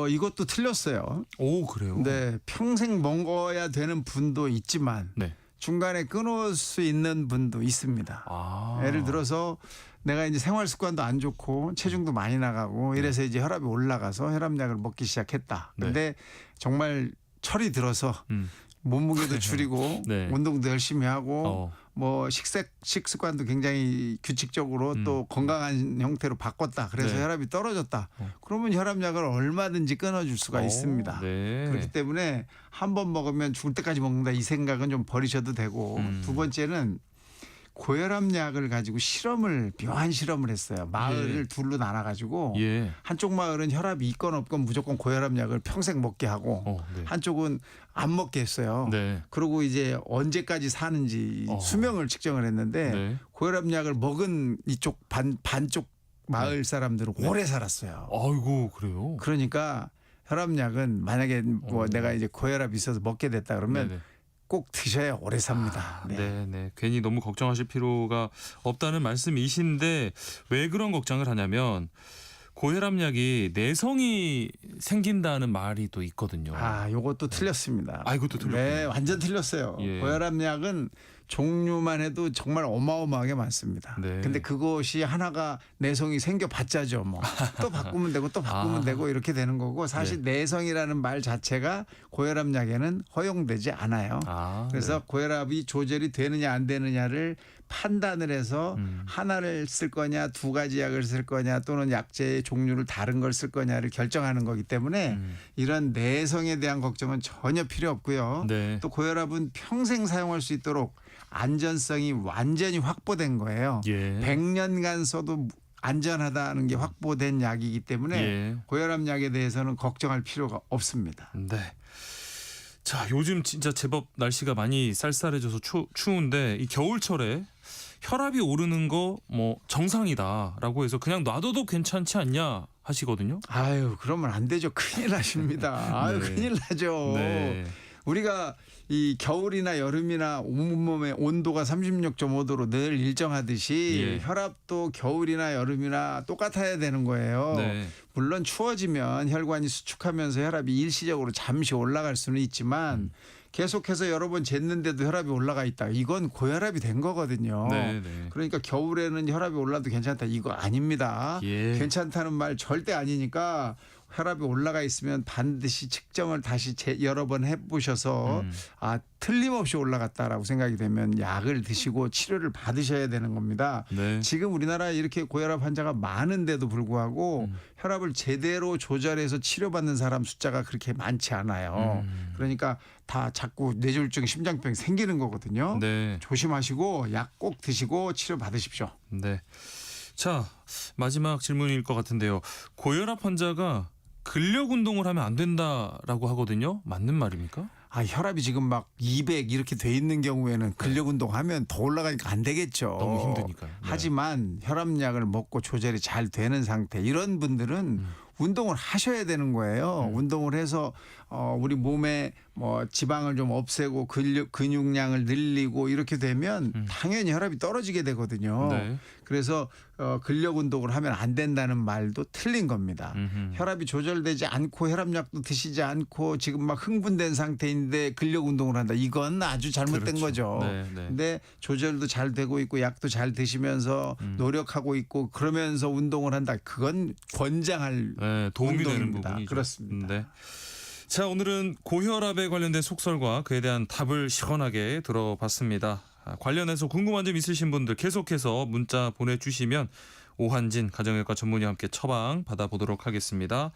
이것도 틀렸어요. 오, 그래요? 네, 평생 먹어야 되는 분도 있지만 중간에 끊을 수 있는 분도 있습니다. 예를 들어서 내가 이제 생활 습관도 안 좋고 체중도 많이 나가고 이래서 이제 혈압이 올라가서 혈압약을 먹기 시작했다. 근데 정말 철이 들어서 몸무게도 줄이고 운동도 열심히 하고 뭐 식습관도 굉장히 규칙적으로 또 건강한 형태로 바꿨다. 그래서 혈압이 떨어졌다. 그러면 혈압약을 얼마든지 끊어줄 수가 있습니다. 그렇기 때문에 한 번 먹으면 죽을 때까지 먹는다 이 생각은 좀 버리셔도 되고 두 번째는 고혈압약을 가지고 묘한 실험을 했어요. 마을을 둘로 나눠가지고 한쪽 마을은 혈압이 있건 없건 무조건 고혈압약을 평생 먹게 하고 한쪽은 안 먹게 했어요. 그리고 이제 언제까지 사는지 수명을 측정을 했는데 고혈압약을 먹은 이쪽 반쪽 마을 사람들은 오래 살았어요. 아이고, 그래요? 그러니까 혈압약은 만약에 뭐 내가 이제 고혈압이 있어서 먹게 됐다 그러면 꼭 드셔야 오래 삽니다. 네. 괜히 너무 걱정하실 필요가 없다는 말씀이신데 왜 그런 걱정을 하냐면 고혈압약이 내성이 생긴다는 말이 또 있거든요. 요것도 틀렸습니다. 이것도 틀렸군요. 네, 완전 틀렸어요. 고혈압약은 종류만 해도 정말 어마어마하게 많습니다. 근데 그것이 하나가 내성이 생겨봤자죠. 뭐 또 바꾸면 되고 또 바꾸면 되고 이렇게 되는 거고 사실 내성이라는 말 자체가 고혈압약에는 허용되지 않아요. 그래서 고혈압이 조절이 되느냐 안 되느냐를 판단을 해서 하나를 쓸 거냐 두 가지 약을 쓸 거냐 또는 약제의 종류를 다른 걸 쓸 거냐를 결정하는 거기 때문에 이런 내성에 대한 걱정은 전혀 필요 없고요. 또 고혈압은 평생 사용할 수 있도록 안전성이 완전히 확보된 거예요. 100년간 써도 안전하다는 게 확보된 약이기 때문에 고혈압약에 대해서는 걱정할 필요가 없습니다. 네. 자, 요즘 진짜 제법 날씨가 많이 쌀쌀해져서 추운데 이 겨울철에 혈압이 오르는 거 뭐 정상이다라고 해서 그냥 놔둬도 괜찮지 않냐 하시거든요. 아유, 그러면 안 되죠. 큰일 나십니다. 아유, 네. 큰일 나죠. 네. 우리가 이 겨울이나 여름이나 온몸의 온도가 36.5도로 늘 일정하듯이 예. 혈압도 겨울이나 여름이나 똑같아야 되는 거예요. 네. 물론 추워지면 혈관이 수축하면서 혈압이 일시적으로 잠시 올라갈 수는 있지만 계속해서 여러 번 쟀는데도 혈압이 올라가 있다. 이건 고혈압이 된 거거든요. 네, 네. 그러니까 겨울에는 혈압이 올라도 괜찮다. 이거 아닙니다. 예. 괜찮다는 말 절대 아니니까 혈압이 올라가 있으면 반드시 측정을 다시 여러 번 해보셔서 틀림없이 올라갔다라고 생각이 되면 약을 드시고 치료를 받으셔야 되는 겁니다. 네. 지금 우리나라에 이렇게 고혈압 환자가 많은데도 불구하고 혈압을 제대로 조절해서 치료받는 사람 숫자가 그렇게 많지 않아요. 그러니까 다 자꾸 뇌졸중, 심장병이 생기는 거거든요. 네. 조심하시고 약 꼭 드시고 치료 받으십시오. 네. 자, 마지막 질문일 것 같은데요. 고혈압 환자가 근력 운동을 하면 안 된다라고 하거든요. 맞는 말입니까? 아, 혈압이 지금 막 200 이렇게 돼 있는 경우에는 근력 운동하면 더 올라가니까 안 되겠죠. 너무 힘드니까요. 네. 하지만 혈압약을 먹고 조절이 잘 되는 상태 이런 분들은 운동을 하셔야 되는 거예요. 운동을 해서 우리 몸에 뭐 지방을 좀 없애고 근육량을 늘리고 이렇게 되면 당연히 혈압이 떨어지게 되거든요. 네. 그래서 근력 운동을 하면 안 된다는 말도 틀린 겁니다. 혈압이 조절되지 않고 혈압약도 드시지 않고 지금 막 흥분된 상태인데 근력 운동을 한다. 이건 아주 잘못된 그렇죠. 거죠. 네, 네. 근데 조절도 잘 되고 있고 약도 잘 드시면서 노력하고 있고 그러면서 운동을 한다. 그건 권장할 네, 도움이 되는 운동입니다. 부분이죠. 그렇습니다. 네. 자, 오늘은 고혈압에 관련된 속설과 그에 대한 답을 시원하게 들어봤습니다. 관련해서 궁금한 점 있으신 분들 계속해서 문자 보내주시면 오한진 가정의학과 전문의와 함께 처방 받아보도록 하겠습니다.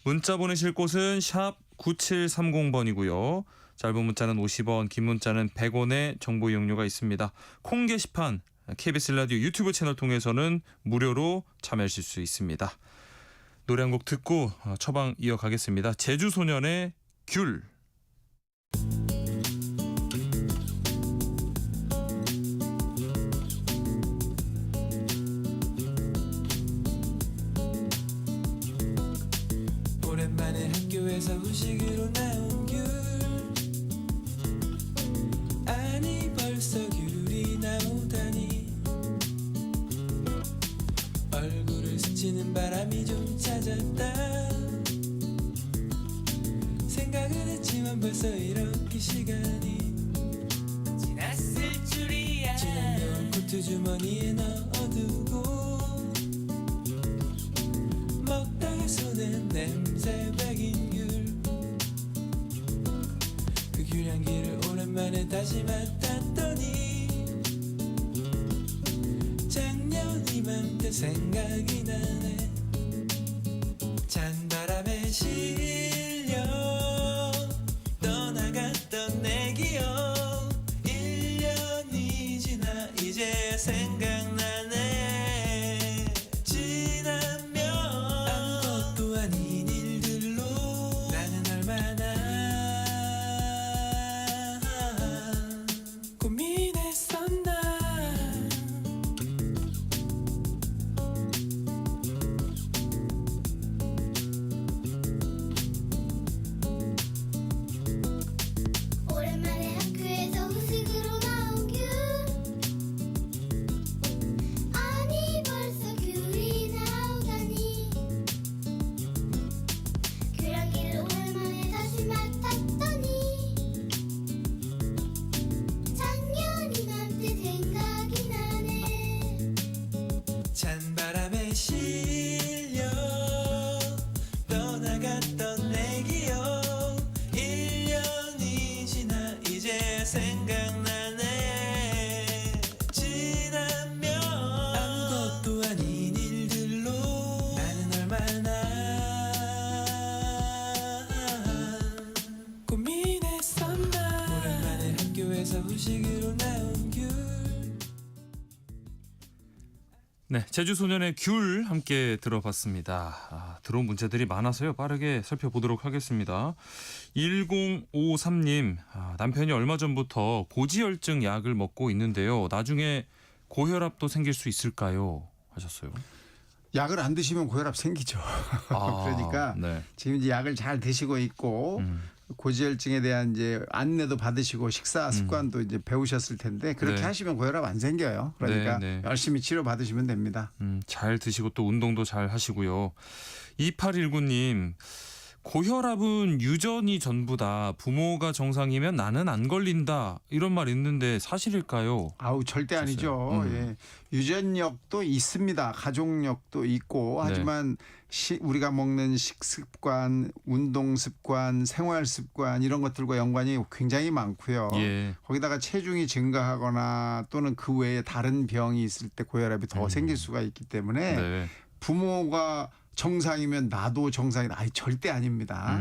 문자 보내실 곳은 샵 9730번이고요. 짧은 문자는 50원, 긴 문자는 100원의 정보 이용료가 있습니다. 콩 게시판 KBS 라디오 유튜브 채널 통해서는 무료로 참여하실 수 있습니다. 노래 한 곡 듣고 처방 이어가겠습니다. 제주소년의 귤. 오랜만에 학교에서 후식으로 나온 귤 아니 벌써 귤이 나오다니 얼굴을 스치는 바람이 좀 찾았다 생각은 했지만 벌써 이렇게 시간이 지났을 줄이야 지난 겨울 코트 주머니에 넣어두고 먹다가 손에 냄새 배긴 귤 그 귤향기를 오랜만에 다시 맡았더니 작년 이맘때 생각이 나네 찬바람에 실려 떠나갔던 내 기억 1년이 지나 이제 생각나네 지나면 아무것도 아닌 일들로 나는 얼마나 고민했었나 오랜만에 학교에서 후식으로 나온 귤 아니 벌써 귤이 나오다니 귤향기를 오랜만에 다시 맡았더니 작년 이맘때 생각이 나네 찬바람에 실려 떠나갔던 내 기억 1년이 지나 이제 생각나네 지나면 아무것도 아닌 일들로 나는 얼마나 고민했었나 오랜만에 학교에서 후식으로 나온 귤 네, 제주 소년의 귤 함께 들어봤습니다. 들어온 문제들이 많아서요. 빠르게 살펴보도록 하겠습니다. 1053님, 남편이 얼마 전부터 고지혈증 약을 먹고 있는데요. 나중에 고혈압도 생길 수 있을까요? 하셨어요. 약을 안 드시면 고혈압 생기죠. 그러니까 네. 지금 이제 약을 잘 드시고 있고 고지혈증에 대한 이제 안내도 받으시고 식사 습관도 이제 배우셨을 텐데 그렇게 네. 하시면 고혈압 안 생겨요. 그러니까 네. 열심히 치료 받으시면 됩니다. 잘 드시고 또 운동도 잘 하시고요. 2819님, 고혈압은 유전이 전부다. 부모가 정상이면 나는 안 걸린다. 이런 말 있는데 사실일까요? 아우 절대 아니죠. 예. 유전력도 있습니다. 가족력도 있고 하지만 우리가 먹는 식습관, 운동 습관, 생활 습관 이런 것들과 연관이 굉장히 많고요. 예. 거기다가 체중이 증가하거나 또는 그 외에 다른 병이 있을 때 고혈압이 더 생길 수가 있기 때문에 네. 부모가 정상이면 나도 정상이다. 아니 절대 아닙니다.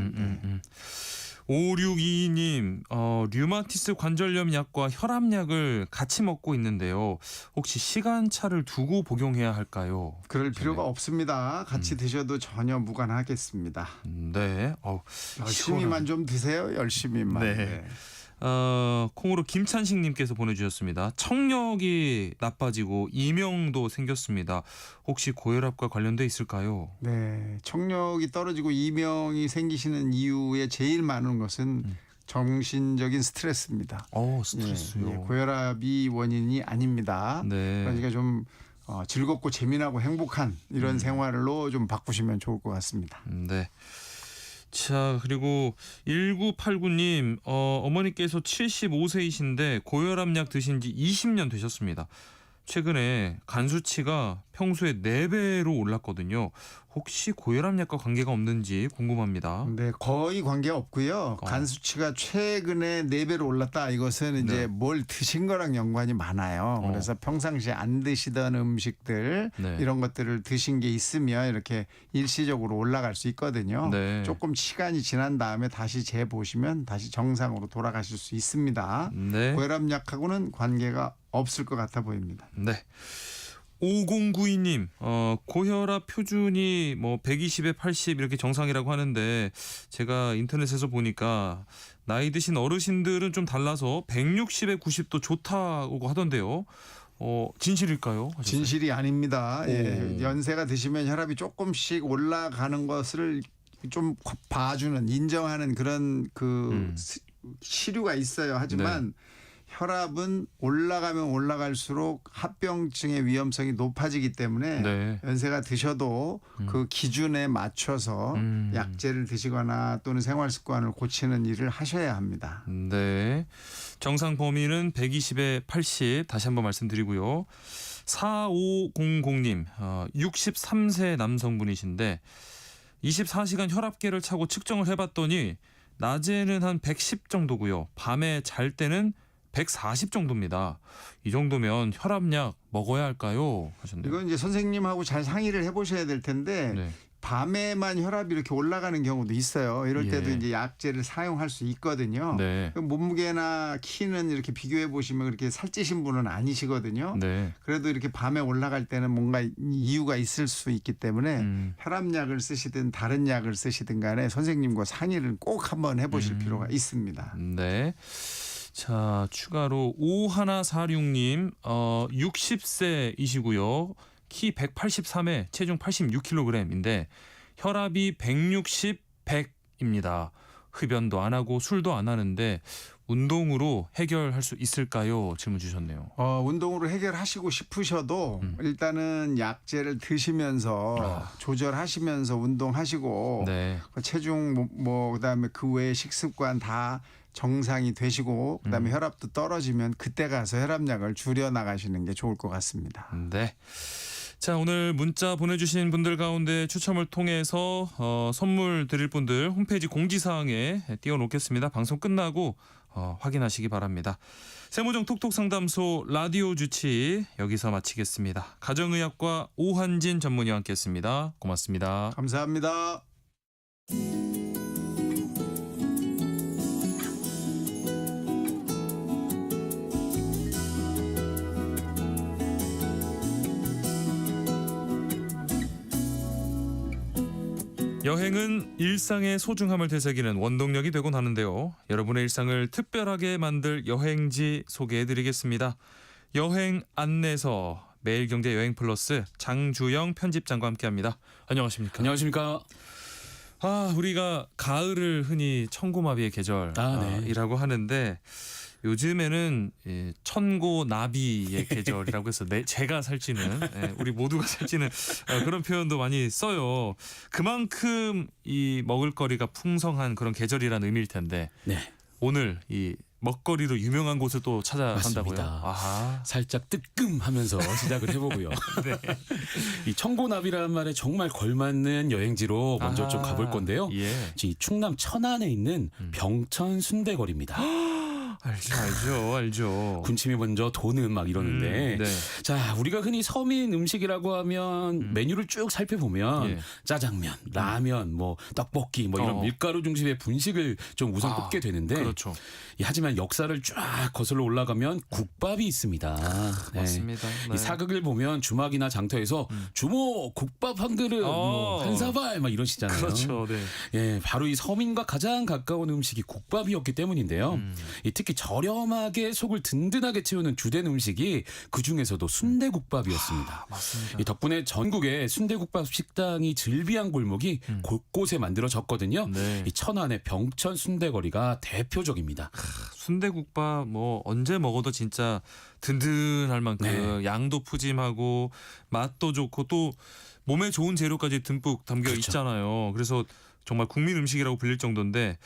5622님, 류마티스 관절염 약과 혈압약을 같이 먹고 있는데요. 혹시 시간차를 두고 복용해야 할까요? 그럴 필요가 없습니다. 같이 드셔도 전혀 무관하겠습니다. 네. 열심히만 좀 드세요. 열심히만. 네. 네. 콩으로 김찬식님께서 보내주셨습니다. 청력이 나빠지고 이명도 생겼습니다. 혹시 고혈압과 관련돼 있을까요? 네, 청력이 떨어지고 이명이 생기시는 이유에 제일 많은 것은 정신적인 스트레스입니다. 스트레스요. 예, 고혈압이 원인이 아닙니다. 네. 그러니까 좀 즐겁고 재미나고 행복한 이런 생활로 좀 바꾸시면 좋을 것 같습니다. 네. 자, 그리고 1989님, 어머니께서 75세이신데 고혈압약 드신 지 20년 되셨습니다. 최근에 간 수치가 평소에 4배로 올랐거든요. 혹시 고혈압약과 관계가 없는지 궁금합니다. 네, 거의 관계가 없고요. 간 수치가 최근에 4배로 올랐다. 이것은 이제 뭘 드신 거랑 연관이 많아요. 그래서 평상시에 안 드시던 음식들 이런 것들을 드신 게 있으면 이렇게 일시적으로 올라갈 수 있거든요. 네. 조금 시간이 지난 다음에 다시 재보시면 다시 정상으로 돌아가실 수 있습니다. 네. 고혈압약하고는 관계가 없을 것 같아 보입니다. 네. 5092님, 고혈압 표준이 뭐 120에 80 이렇게 정상이라고 하는데 제가 인터넷에서 보니까 나이 드신 어르신들은 좀 달라서 160에 90도 좋다고 하던데요. 진실일까요? 하셨어요? 진실이 아닙니다. 예, 연세가 드시면 혈압이 조금씩 올라가는 것을 좀 봐주는 인정하는 그런 시류가 있어요. 하지만 혈압은 올라가면 올라갈수록 합병증의 위험성이 높아지기 때문에 연세가 드셔도 그 기준에 맞춰서 약제를 드시거나 또는 생활 습관을 고치는 일을 하셔야 합니다. 네. 정상 범위는 120에 80 다시 한번 말씀드리고요. 4500님, 63세 남성분이신데 24시간 혈압계를 차고 측정을 해봤더니 낮에는 한 110 정도고요. 밤에 잘 때는 140 정도입니다. 이 정도면 혈압약 먹어야 할까요? 하셨네요. 이건 이제 선생님하고 잘 상의를 해보셔야 될 텐데 밤에만 혈압이 이렇게 올라가는 경우도 있어요. 이럴 때도 이제 약제를 사용할 수 있거든요. 몸무게나 키는 이렇게 비교해 보시면 그렇게 살찌신 분은 아니시거든요. 그래도 이렇게 밤에 올라갈 때는 뭔가 이유가 있을 수 있기 때문에 혈압약을 쓰시든 다른 약을 쓰시든 간에 선생님과 상의를 꼭 한번 해보실 필요가 있습니다. 네. 자, 추가로 5146님, 60세이시고요. 키 183에 체중 86kg인데 혈압이 160, 100입니다. 흡연도 안 하고 술도 안 하는데 운동으로 해결할 수 있을까요? 질문 주셨네요. 운동으로 해결하시고 싶으셔도 일단은 약제를 드시면서 조절하시면서 운동하시고 체중 그다음에 그 외에 식습관 다 정상이 되시고 그다음에 혈압도 떨어지면 그때 가서 혈압약을 줄여 나가시는 게 좋을 것 같습니다. 네. 자, 오늘 문자 보내주신 분들 가운데 추첨을 통해서 선물 드릴 분들 홈페이지 공지사항에 띄워놓겠습니다. 방송 끝나고 확인하시기 바랍니다. 세모정 톡톡 상담소 라디오 주치 여기서 마치겠습니다. 가정의학과 오한진 전문의와 함께했습니다. 고맙습니다. 감사합니다. 여행은 일상의 소중함을 되새기는 원동력이 되곤 하는데요. 여러분의 일상을 특별하게 만들 여행지 소개해드리겠습니다. 여행 안내서 매일경제 여행플러스 장주영 편집장과 함께합니다. 안녕하십니까? 안녕하십니까? 우리가 가을을 흔히 천고마비의 계절이라고 하는데 요즘에는 천고나비의 계절이라고 해서 제가 살찌는 우리 모두가 살찌는 그런 표현도 많이 써요. 그만큼 이 먹을거리가 풍성한 그런 계절이라는 의미일 텐데 오늘 이 먹거리로 유명한 곳을 또 찾아간다고요? 맞습니다. 살짝 뜨끔하면서 시작을 해보고요. 네. 이 청고나비라는 말에 정말 걸맞는 여행지로 먼저 좀 가볼 건데요. 이 충남 천안에 있는 병천 순대거리입니다. 알죠. 군침이 먼저 도는 막 이러는데 자, 우리가 흔히 서민 음식이라고 하면 메뉴를 쭉 살펴보면 짜장면, 라면, 뭐 떡볶이 뭐 이런 밀가루 중심의 분식을 좀 우선 꼽게 되는데 그렇죠. 하지만 역사를 쫙 거슬러 올라가면 국밥이 있습니다. 맞습니다. 이 사극을 보면 주막이나 장터에서 주모 국밥 한 그릇, 한 사발 막 이러시잖아요. 그렇죠. 바로 이 서민과 가장 가까운 음식이 국밥이었기 때문인데요. 특히 저렴하게 속을 든든하게 채우는 주된 음식이 그 중에서도 순대국밥이었습니다. 맞습니다. 이 덕분에 전국에 순대국밥 식당이 즐비한 골목이 곳곳에 만들어졌거든요. 이 천안의 병천 순대거리가 대표적입니다. 순대국밥 뭐 언제 먹어도 진짜 든든할 만큼 양도 푸짐하고 맛도 좋고 또 몸에 좋은 재료까지 듬뿍 담겨 있잖아요. 그래서 정말 국민 음식이라고 불릴 정도인데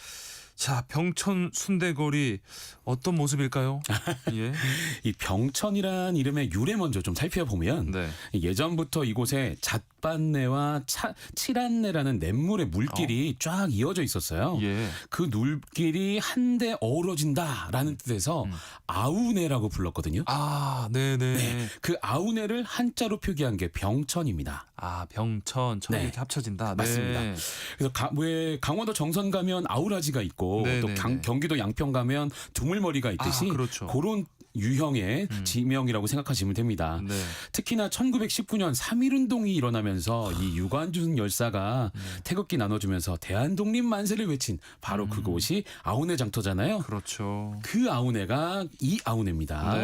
자, 병천 순대거리 어떤 모습일까요? 이 병천이란 이름의 유래 먼저 좀 살펴보면 예전부터 이곳에 잣반내와 칠안내라는 냇물의 물길이 쫙 이어져 있었어요. 그 물길이 한데 어우러진다라는 뜻에서 아우내라고 불렀거든요. 그 아우내를 한자로 표기한 게 병천입니다. 병천, 천 이렇게 합쳐진다. 맞습니다. 그래서 왜 강원도 정선 가면 아우라지가 있고 또 경기도 양평 가면 두물머리가 있듯이 그런 유형의 지명이라고 생각하시면 됩니다. 특히나 1919년 3.1운동이 일어나면서 이 유관준 열사가 태극기 나눠주면서 대한독립 만세를 외친 바로 그곳이 아우네 장터잖아요. 그렇죠. 그 아우네가 이 아우네입니다.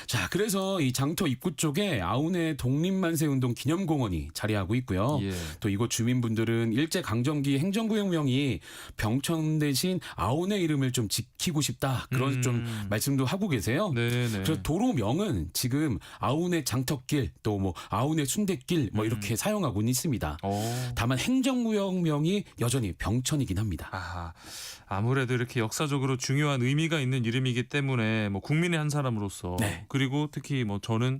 자, 그래서 이 장터 입구 쪽에 아우네 독립만세운동 기념공원이 자리하고 있고요. 또 이곳 주민분들은 일제강점기 행정구역명이 병천 대신 아우네 이름을 좀 지키고 싶다. 그런 좀 말씀도 하고 계세요. 그래서 도로명은 지금 아우네 장터길 또 뭐 아우네 순대길 뭐 이렇게 사용하고는 있습니다. 다만 행정구역명이 여전히 병천이긴 합니다. 아무래도 이렇게 역사적으로 중요한 의미가 있는 이름이기 때문에 뭐 국민의 한 사람으로서 그리고 특히 뭐 저는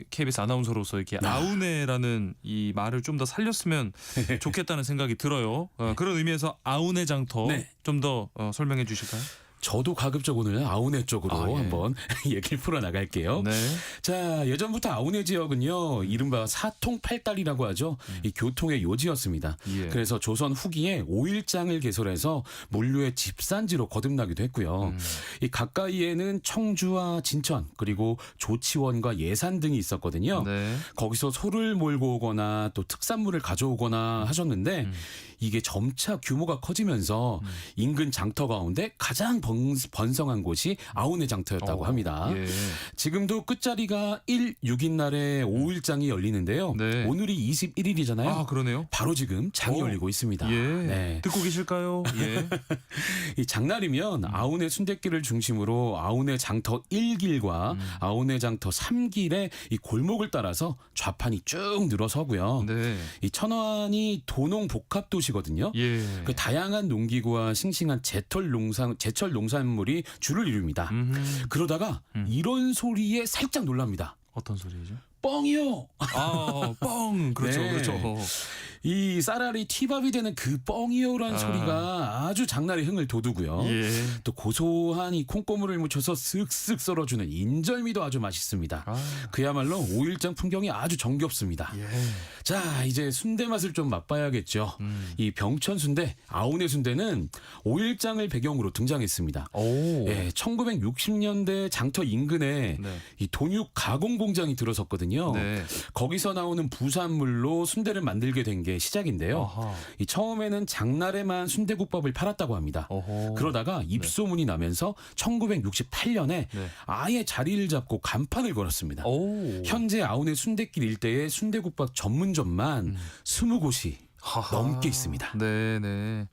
KBS 아나운서로서 이렇게 아우네라는 이 말을 좀 더 살렸으면 좋겠다는 생각이 들어요. 그런 의미에서 아우네 장터 좀 더 설명해 주실까요? 저도 가급적 오늘 아우네 쪽으로 한번 얘기를 풀어나갈게요. 자, 예전부터 아우네 지역은요, 이른바 사통팔달이라고 하죠. 이 교통의 요지였습니다. 그래서 조선 후기에 오일장을 개설해서 물류의 집산지로 거듭나기도 했고요. 이 가까이에는 청주와 진천 그리고 조치원과 예산 등이 있었거든요. 거기서 소를 몰고 오거나 또 특산물을 가져오거나 하셨는데 이게 점차 규모가 커지면서 인근 장터 가운데 가장 번성한 곳이 아우네 장터였다고 합니다. 지금도 끝자리가 1, 6인 날에 5일장이 열리는데요. 오늘이 21일이잖아요. 그러네요. 바로 지금 장이 열리고 있습니다. 듣고 계실까요? 이 장날이면 아우네 순대길을 중심으로 아우네 장터 1길과 아우네 장터 3길의 이 골목을 따라서 좌판이 쭉 늘어서고요. 이 천안이 도농 복합 도시거든요. 그 다양한 농기구와 싱싱한 제철 농산물이 주를 이룹니다. 그러다가 이런 소리에 살짝 놀랍니다. 어떤 소리죠? 뻥이요. 뻥. 그렇죠. 그렇죠. 이 쌀알이 티밥이 되는 그 뻥이요라는 소리가 아주 장날의 흥을 돋우고요. 또 고소한 이 콩고물을 묻혀서 쓱쓱 썰어주는 인절미도 아주 맛있습니다. 그야말로 5일장 풍경이 아주 정겹습니다. 자, 이제 순대 맛을 좀 맛봐야겠죠. 이 병천 순대, 아우네 순대는 5일장을 배경으로 등장했습니다. 1960년대 장터 인근에 이 돈육 가공 공장이 들어섰거든요. 거기서 나오는 부산물로 순대를 만들게 된 게 게 시작인데요. 아하. 이 처음에는 장날에만 순대국밥을 팔았다고 합니다. 어허. 그러다가 입소문이 나면서 1968년에 네. 아예 자리를 잡고 간판을 걸었습니다. 오. 현재 아우네 순대길 일대에 순대국밥 전문점만 20곳이 하하. 넘게 있습니다. 네네.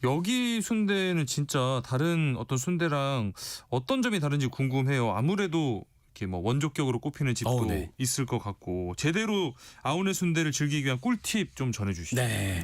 여기 순대는 진짜 다른 어떤 순대랑 어떤 점이 다른지 궁금해요. 아무래도 이렇게 뭐 원조격으로 꼽히는 집도 네. 있을 것 같고 제대로 아우네 순대를 즐기기 위한 꿀팁 좀 전해주시죠. 네.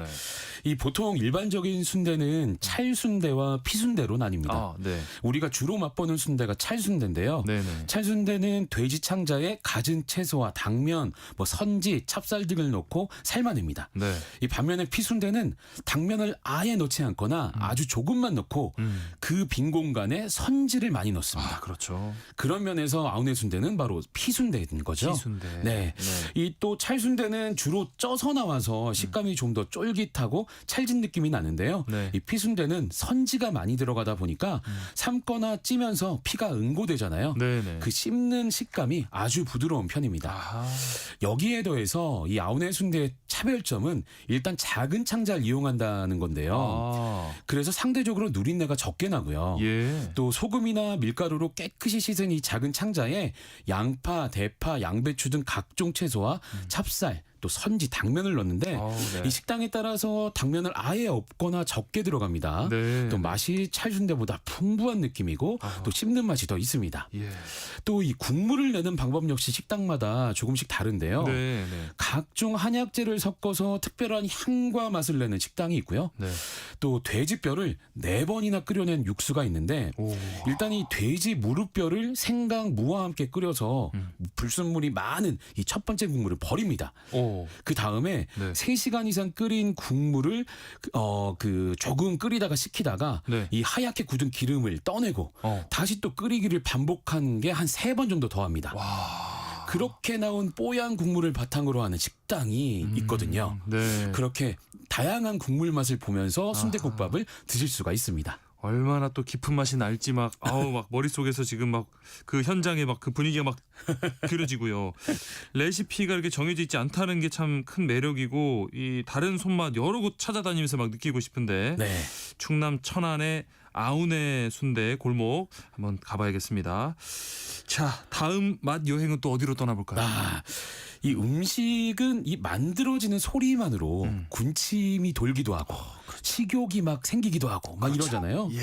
이 보통 일반적인 순대는 찰순대와 피순대로 나뉩니다. 아, 네. 우리가 주로 맛보는 순대가 찰순대인데요. 네네. 찰순대는 돼지 창자에 갖은 채소와 당면, 뭐 선지, 찹쌀 등을 넣고 삶아냅니다. 네. 이 반면에 피순대는 당면을 아예 넣지 않거나 아주 조금만 넣고 그 빈 공간에 선지를 많이 넣습니다. 아, 그렇죠. 그런 면에서 아우네 순대는 바로 피순대인 거죠. 피순대. 네. 이 또 찰순대는 주로 쪄서 나와서 식감이 좀 더 쫄깃하고 찰진 느낌이 나는데요. 네. 이 피순대는 선지가 많이 들어가다 보니까 삶거나 찌면서 피가 응고되잖아요. 네네. 그 씹는 식감이 아주 부드러운 편입니다. 아하. 여기에 더해서 이 아우네 순대의 차별점은 일단 작은 창자를 이용한다는 건데요. 아. 그래서 상대적으로 누린내가 적게 나고요. 예. 또 소금이나 밀가루로 깨끗이 씻은 이 작은 창자에 양파, 대파, 양배추 등 각종 채소와 찹쌀, 또 선지, 당면을 넣는데 아우, 네. 이 식당에 따라서 당면을 아예 없거나 적게 들어갑니다. 네. 또 맛이 찰순대보다 풍부한 느낌이고 또 씹는 맛이 더 있습니다. 예. 또 이 국물을 내는 방법 역시 식당마다 조금씩 다른데요. 네. 네. 각종 한약재를 섞어서 특별한 향과 맛을 내는 식당이 있고요. 네. 또 돼지뼈를 4번이나 끓여낸 육수가 있는데 오. 일단 이 돼지 무릎뼈를 생강, 무와 함께 끓여서 불순물이 많은 이 첫 번째 국물을 버립니다. 오. 그 다음에 네. 3시간 이상 끓인 국물을 조금 끓이다가 식히다가 네. 이 하얗게 굳은 기름을 떠내고 다시 또 끓이기를 반복한 게 한 3번 정도 더 합니다. 와. 그렇게 나온 뽀얀 국물을 바탕으로 하는 식당이 있거든요. 네. 그렇게 다양한 국물 맛을 보면서 순댓국밥을 드실 수가 있습니다. 얼마나 또 깊은 맛이 날지 막 머릿속에서 지금 막 그 현장에 막 그 분위기가 막 그려지고요. 레시피가 이렇게 정해져 있지 않다는 게 참 큰 매력이고 이 다른 손맛 여러 곳 찾아다니면서 막 느끼고 싶은데 네. 충남 천안의 아우네 순대 골목 한번 가봐야겠습니다. 자, 다음 맛 여행은 또 어디로 떠나볼까요? 이 음식은 이 만들어지는 소리만으로 군침이 돌기도 하고 식욕이 막 생기기도 하고 막 이러잖아요. 예.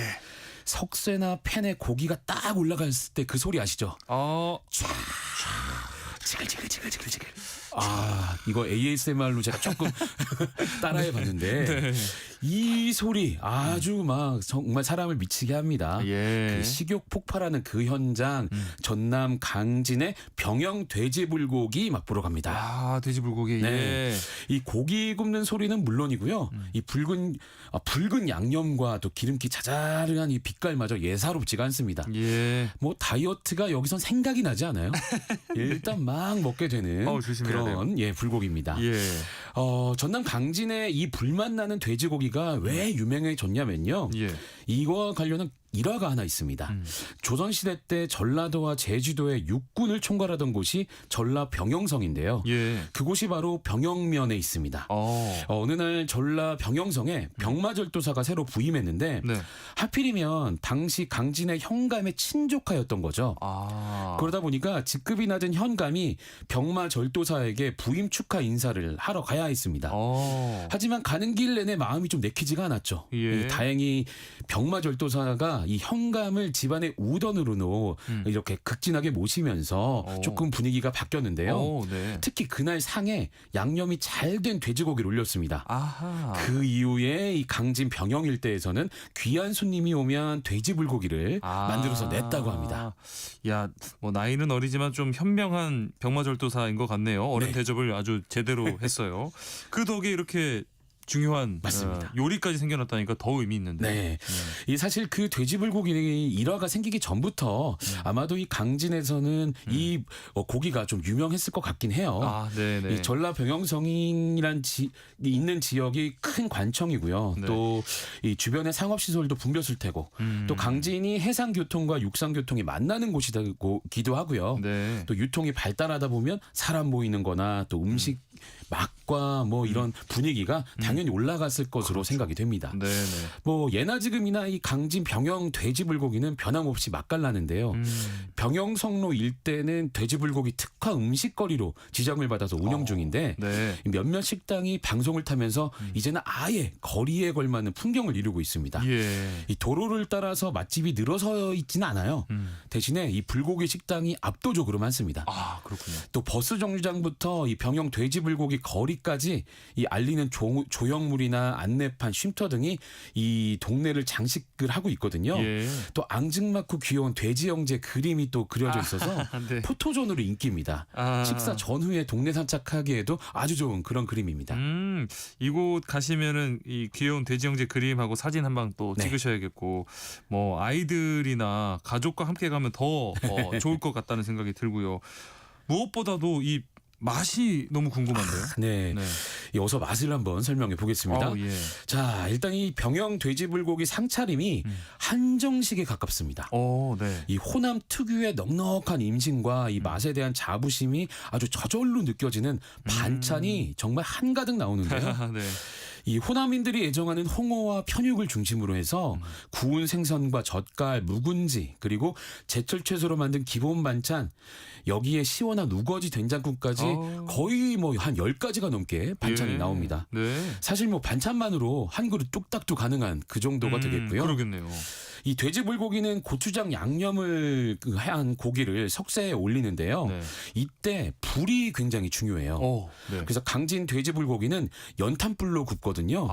석쇠나 팬에 고기가 딱 올라갔을 때 그 소리 아시죠? 촤. 지글지글. 아, 이거 ASMR로 제가 조금 따라해봤는데 네. 이 소리 아주 막 정말 사람을 미치게 합니다. 예. 그 식욕 폭발하는 그 현장 전남 강진의 병영 돼지불고기 맛보러 갑니다. 아, 돼지불고기. 네. 예. 이 고기 굽는 소리는 물론이고요. 이 붉은 양념과 또 기름기 자자르한 이 빛깔마저 예사롭지가 않습니다. 예. 뭐 다이어트가 여기선 생각이 나지 않아요. 일단 막 먹게 되는 조심해야 그런 불고기입니다. 예. 전남 강진의 이 불맛 나는 돼지고기가 왜 유명해졌냐면요. 예. 이거와 관련한 일화가 하나 있습니다. 조선시대 때 전라도와 제주도의 육군을 총괄하던 곳이 전라 병영성인데요. 예. 그곳이 바로 병영면에 있습니다. 어느 날 전라 병영성에 병마절도사가 새로 부임했는데 네. 하필이면 당시 강진의 현감의 친족하였던 거죠. 그러다 보니까 직급이 낮은 현감이 병마절도사에게 부임 축하 인사를 하러 가야 했습니다. 하지만 가는 길 내내 마음이 좀 내키지가 않았죠. 예. 다행히 병마절도사가 이 현감을 집안의 우던으로 이렇게 극진하게 모시면서 조금 분위기가 바뀌었는데요. 네. 특히 그날 상에 양념이 잘 된 돼지고기를 올렸습니다. 아하. 그 이후에 이 강진 병영 일대에서는 귀한 손님이 오면 돼지불고기를 만들어서 냈다고 합니다. 야, 뭐 나이는 어리지만 좀 현명한 병마절도사인 것 같네요. 어른 네. 대접을 아주 제대로 했어요. 그 덕에 이렇게 중요한 맞습니다. 요리까지 생겨났다니까 더 의미 있는데. 네. 이 사실 그 돼지불고기 일화가 생기기 전부터 아마도 이 강진에서는 이 고기가 좀 유명했을 것 같긴 해요. 네네. 이 전라 병영성이란 있는 지역이 큰 관청이고요. 네. 또 이 주변에 상업시설도 붐볐을 테고 또 강진이 해상교통과 육상교통이 만나는 곳이기도 하고요. 네. 또 유통이 발달하다 보면 사람 모이는 거나 또 음식 맛과 뭐 이런 분위기가 당연히 올라갔을 것으로 생각이 됩니다. 네네. 뭐 예나 지금이나 이 강진 병영 돼지불고기는 변함없이 맛깔나는데요. 병영성로 일대는 돼지불고기 특화 음식거리로 지정을 받아서 운영 중인데 네. 몇몇 식당이 방송을 타면서 이제는 아예 거리에 걸맞는 풍경을 이루고 있습니다. 예. 이 도로를 따라서 맛집이 늘어서 있지는 않아요. 대신에 이 불고기 식당이 압도적으로 많습니다. 아, 그렇군요. 또 버스 정류장부터 이 병영 돼지불고기 거리까지 이 알리는 조형물이나 안내판, 쉼터 등이 이 동네를 장식을 하고 있거든요. 예. 또 앙증맞고 귀여운 돼지 형제 그림이 또 그려져 있어서 네. 포토존으로 인기입니다. 아. 식사 전후에 동네 산책하기에도 아주 좋은 그런 그림입니다. 이곳 가시면은 이 귀여운 돼지 형제 그림하고 사진 한 방 또 네. 찍으셔야겠고, 뭐 아이들이나 가족과 함께 가면 더 좋을 것 같다는 생각이 들고요. 무엇보다도 이 맛이 너무 궁금한데요. 네. 어서 맛을 한번 설명해 보겠습니다. 예. 자, 일단 이 병영 돼지불고기 상차림이 한정식에 가깝습니다. 네. 이 호남 특유의 넉넉한 임신과 이 맛에 대한 자부심이 아주 저절로 느껴지는 반찬이 정말 한가득 나오는데요. 네. 이 호남인들이 애정하는 홍어와 편육을 중심으로 해서 구운 생선과 젓갈, 묵은지, 그리고 제철 채소로 만든 기본 반찬, 여기에 시원한 우거지 된장국까지 거의 뭐 한 10가지가 넘게 반찬이 예. 나옵니다. 네. 사실 뭐 반찬만으로 한 그릇 뚝딱도 가능한 그 정도가 되겠고요. 그러겠네요. 이 돼지불고기는 고추장 양념을 한 고기를 석쇠에 올리는데요. 네. 이때 불이 굉장히 중요해요. 네. 그래서 강진 돼지불고기는 연탄불로 굽거든요.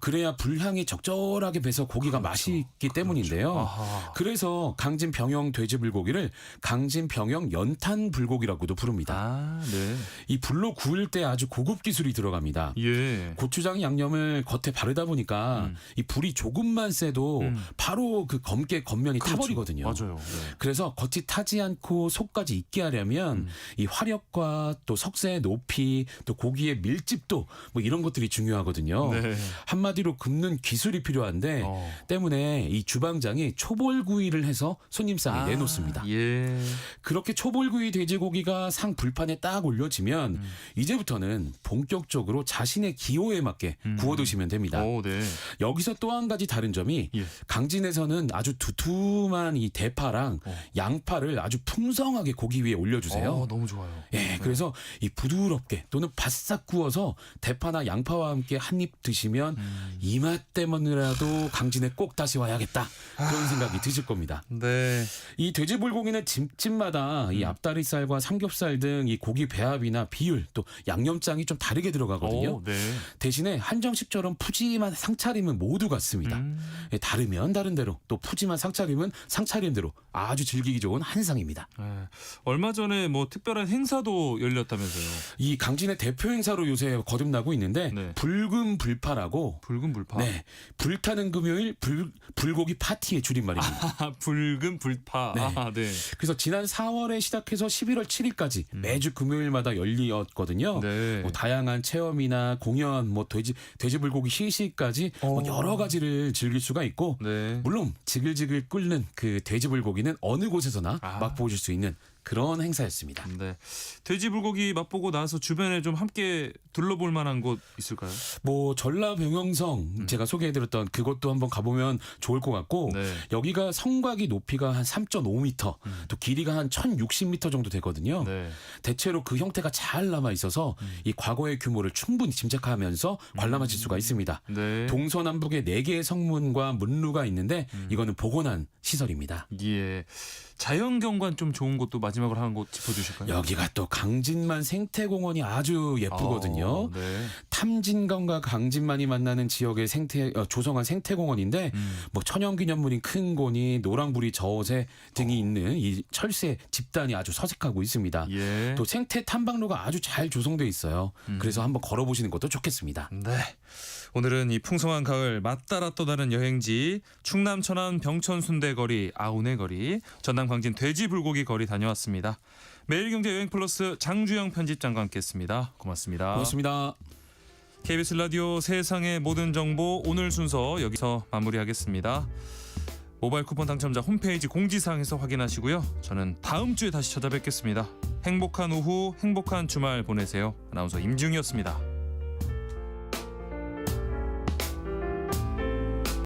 그래야 불향이 적절하게 배서 고기가 맛있기 때문인데요. 그래서 강진 병영 돼지불고기를 강진 병영 연탄 불고기라고도 부릅니다. 네. 이 불로 구울 때 아주 고급 기술이 들어갑니다. 예. 고추장 양념을 겉에 바르다 보니까 이 불이 조금만 세도 바로 그 검게 겉면이 타버리거든요. 맞아요. 네. 그래서 겉이 타지 않고 속까지 익게 하려면 이 화력과 또 석쇠의 높이, 또 고기의 밀집도 뭐 이런 것들이 중요하거든요. 네. 한마디로 굽는 기술이 필요한데 때문에 이 주방장이 초벌구이를 해서 손님상에 내놓습니다. 예. 그렇게 초벌구이 돼지고기가 상 불판에 딱 올려지면 이제부터는 본격적으로 자신의 기호에 맞게 구워 드시면 됩니다. 네. 여기서 또 한 가지 다른 점이 강진에서는 아주 두툼한 이 대파랑 양파를 아주 풍성하게 고기 위에 올려주세요. 너무 좋아요. 예, 그래서 이 부드럽게 또는 바싹 구워서 대파나 양파와 함께 한 입 드시면 이 맛 때문이라도 강진에 꼭 다시 와야겠다 그런 생각이 드실 겁니다. 네. 이 돼지불고기는 집집마다 이 앞다리살과 삼겹살 등 이 고기 배합이나 비율 또 양념장이 좀 다르게 들어가거든요. 네. 대신에 한정식처럼 푸짐한 상차림은 모두 같습니다. 예, 다르면 다른 대로 또 푸짐한 상차림은 상차림대로 아주 즐기기 좋은 한상입니다. 얼마 전에 뭐 특별한 행사도 열렸다면서요. 이 강진의 대표 행사로 요새 거듭나고 있는데 붉은 불파라고. 붉은 불파. 네, 불타는 금요일 불고기 파티의 줄임말입니다. 붉은 불파. 네. 네. 그래서 지난 4월에 시작해서 11월 7일까지 매주 금요일마다 열렸거든요. 네. 뭐 다양한 체험이나 공연, 뭐 돼지불고기 시식까지 뭐 여러 가지를 즐길 수가 있고 물론 지글지글 끓는 그 돼지불고기는 어느 곳에서나 맛보실 수 있는 그런 행사였습니다. 네. 돼지불고기 맛보고 나서 주변에 좀 함께 둘러볼 만한 곳 있을까요? 뭐 전라병영성 제가 소개해드렸던 그것도 한번 가보면 좋을 것 같고 여기가 성곽이 높이가 한 3.5m 또 길이가 한 1060m 정도 되거든요. 대체로 그 형태가 잘 남아 있어서 이 과거의 규모를 충분히 짐작하면서 관람하실 수가 있습니다. 동서남북에 4개의 성문과 문루가 있는데 이거는 복원한 시설입니다. 예. 자연경관 좀 좋은 곳도 마지막으로 한 곳 짚어주실까요? 여기가 또 강진만 생태공원이 아주 예쁘거든요. 탐진강과 강진만이 만나는 지역의 조성한 생태공원인데 뭐 천연기념물인 큰 고니, 노랑부리 저새 등이 있는 이 철새 집단이 아주 서식하고 있습니다. 또 생태 탐방로가 아주 잘 조성돼 있어요. 그래서 한번 걸어보시는 것도 좋겠습니다. 네. 오늘은 이 풍성한 가을 맛따라 또 다른 여행지 충남 천안 병천 순대거리, 아우네 거리, 전남 광진 돼지불고기 거리 다녀왔습니다. 매일경제 여행플러스 장주영 편집장과 함께했습니다. 고맙습니다. 고맙습니다. KBS 라디오 세상의 모든 정보 오늘 순서 여기서 마무리하겠습니다. 모바일 쿠폰 당첨자 홈페이지 공지사항에서 확인하시고요. 저는 다음 주에 다시 찾아뵙겠습니다. 행복한 오후, 행복한 주말 보내세요. 아나운서 임지웅이었습니다.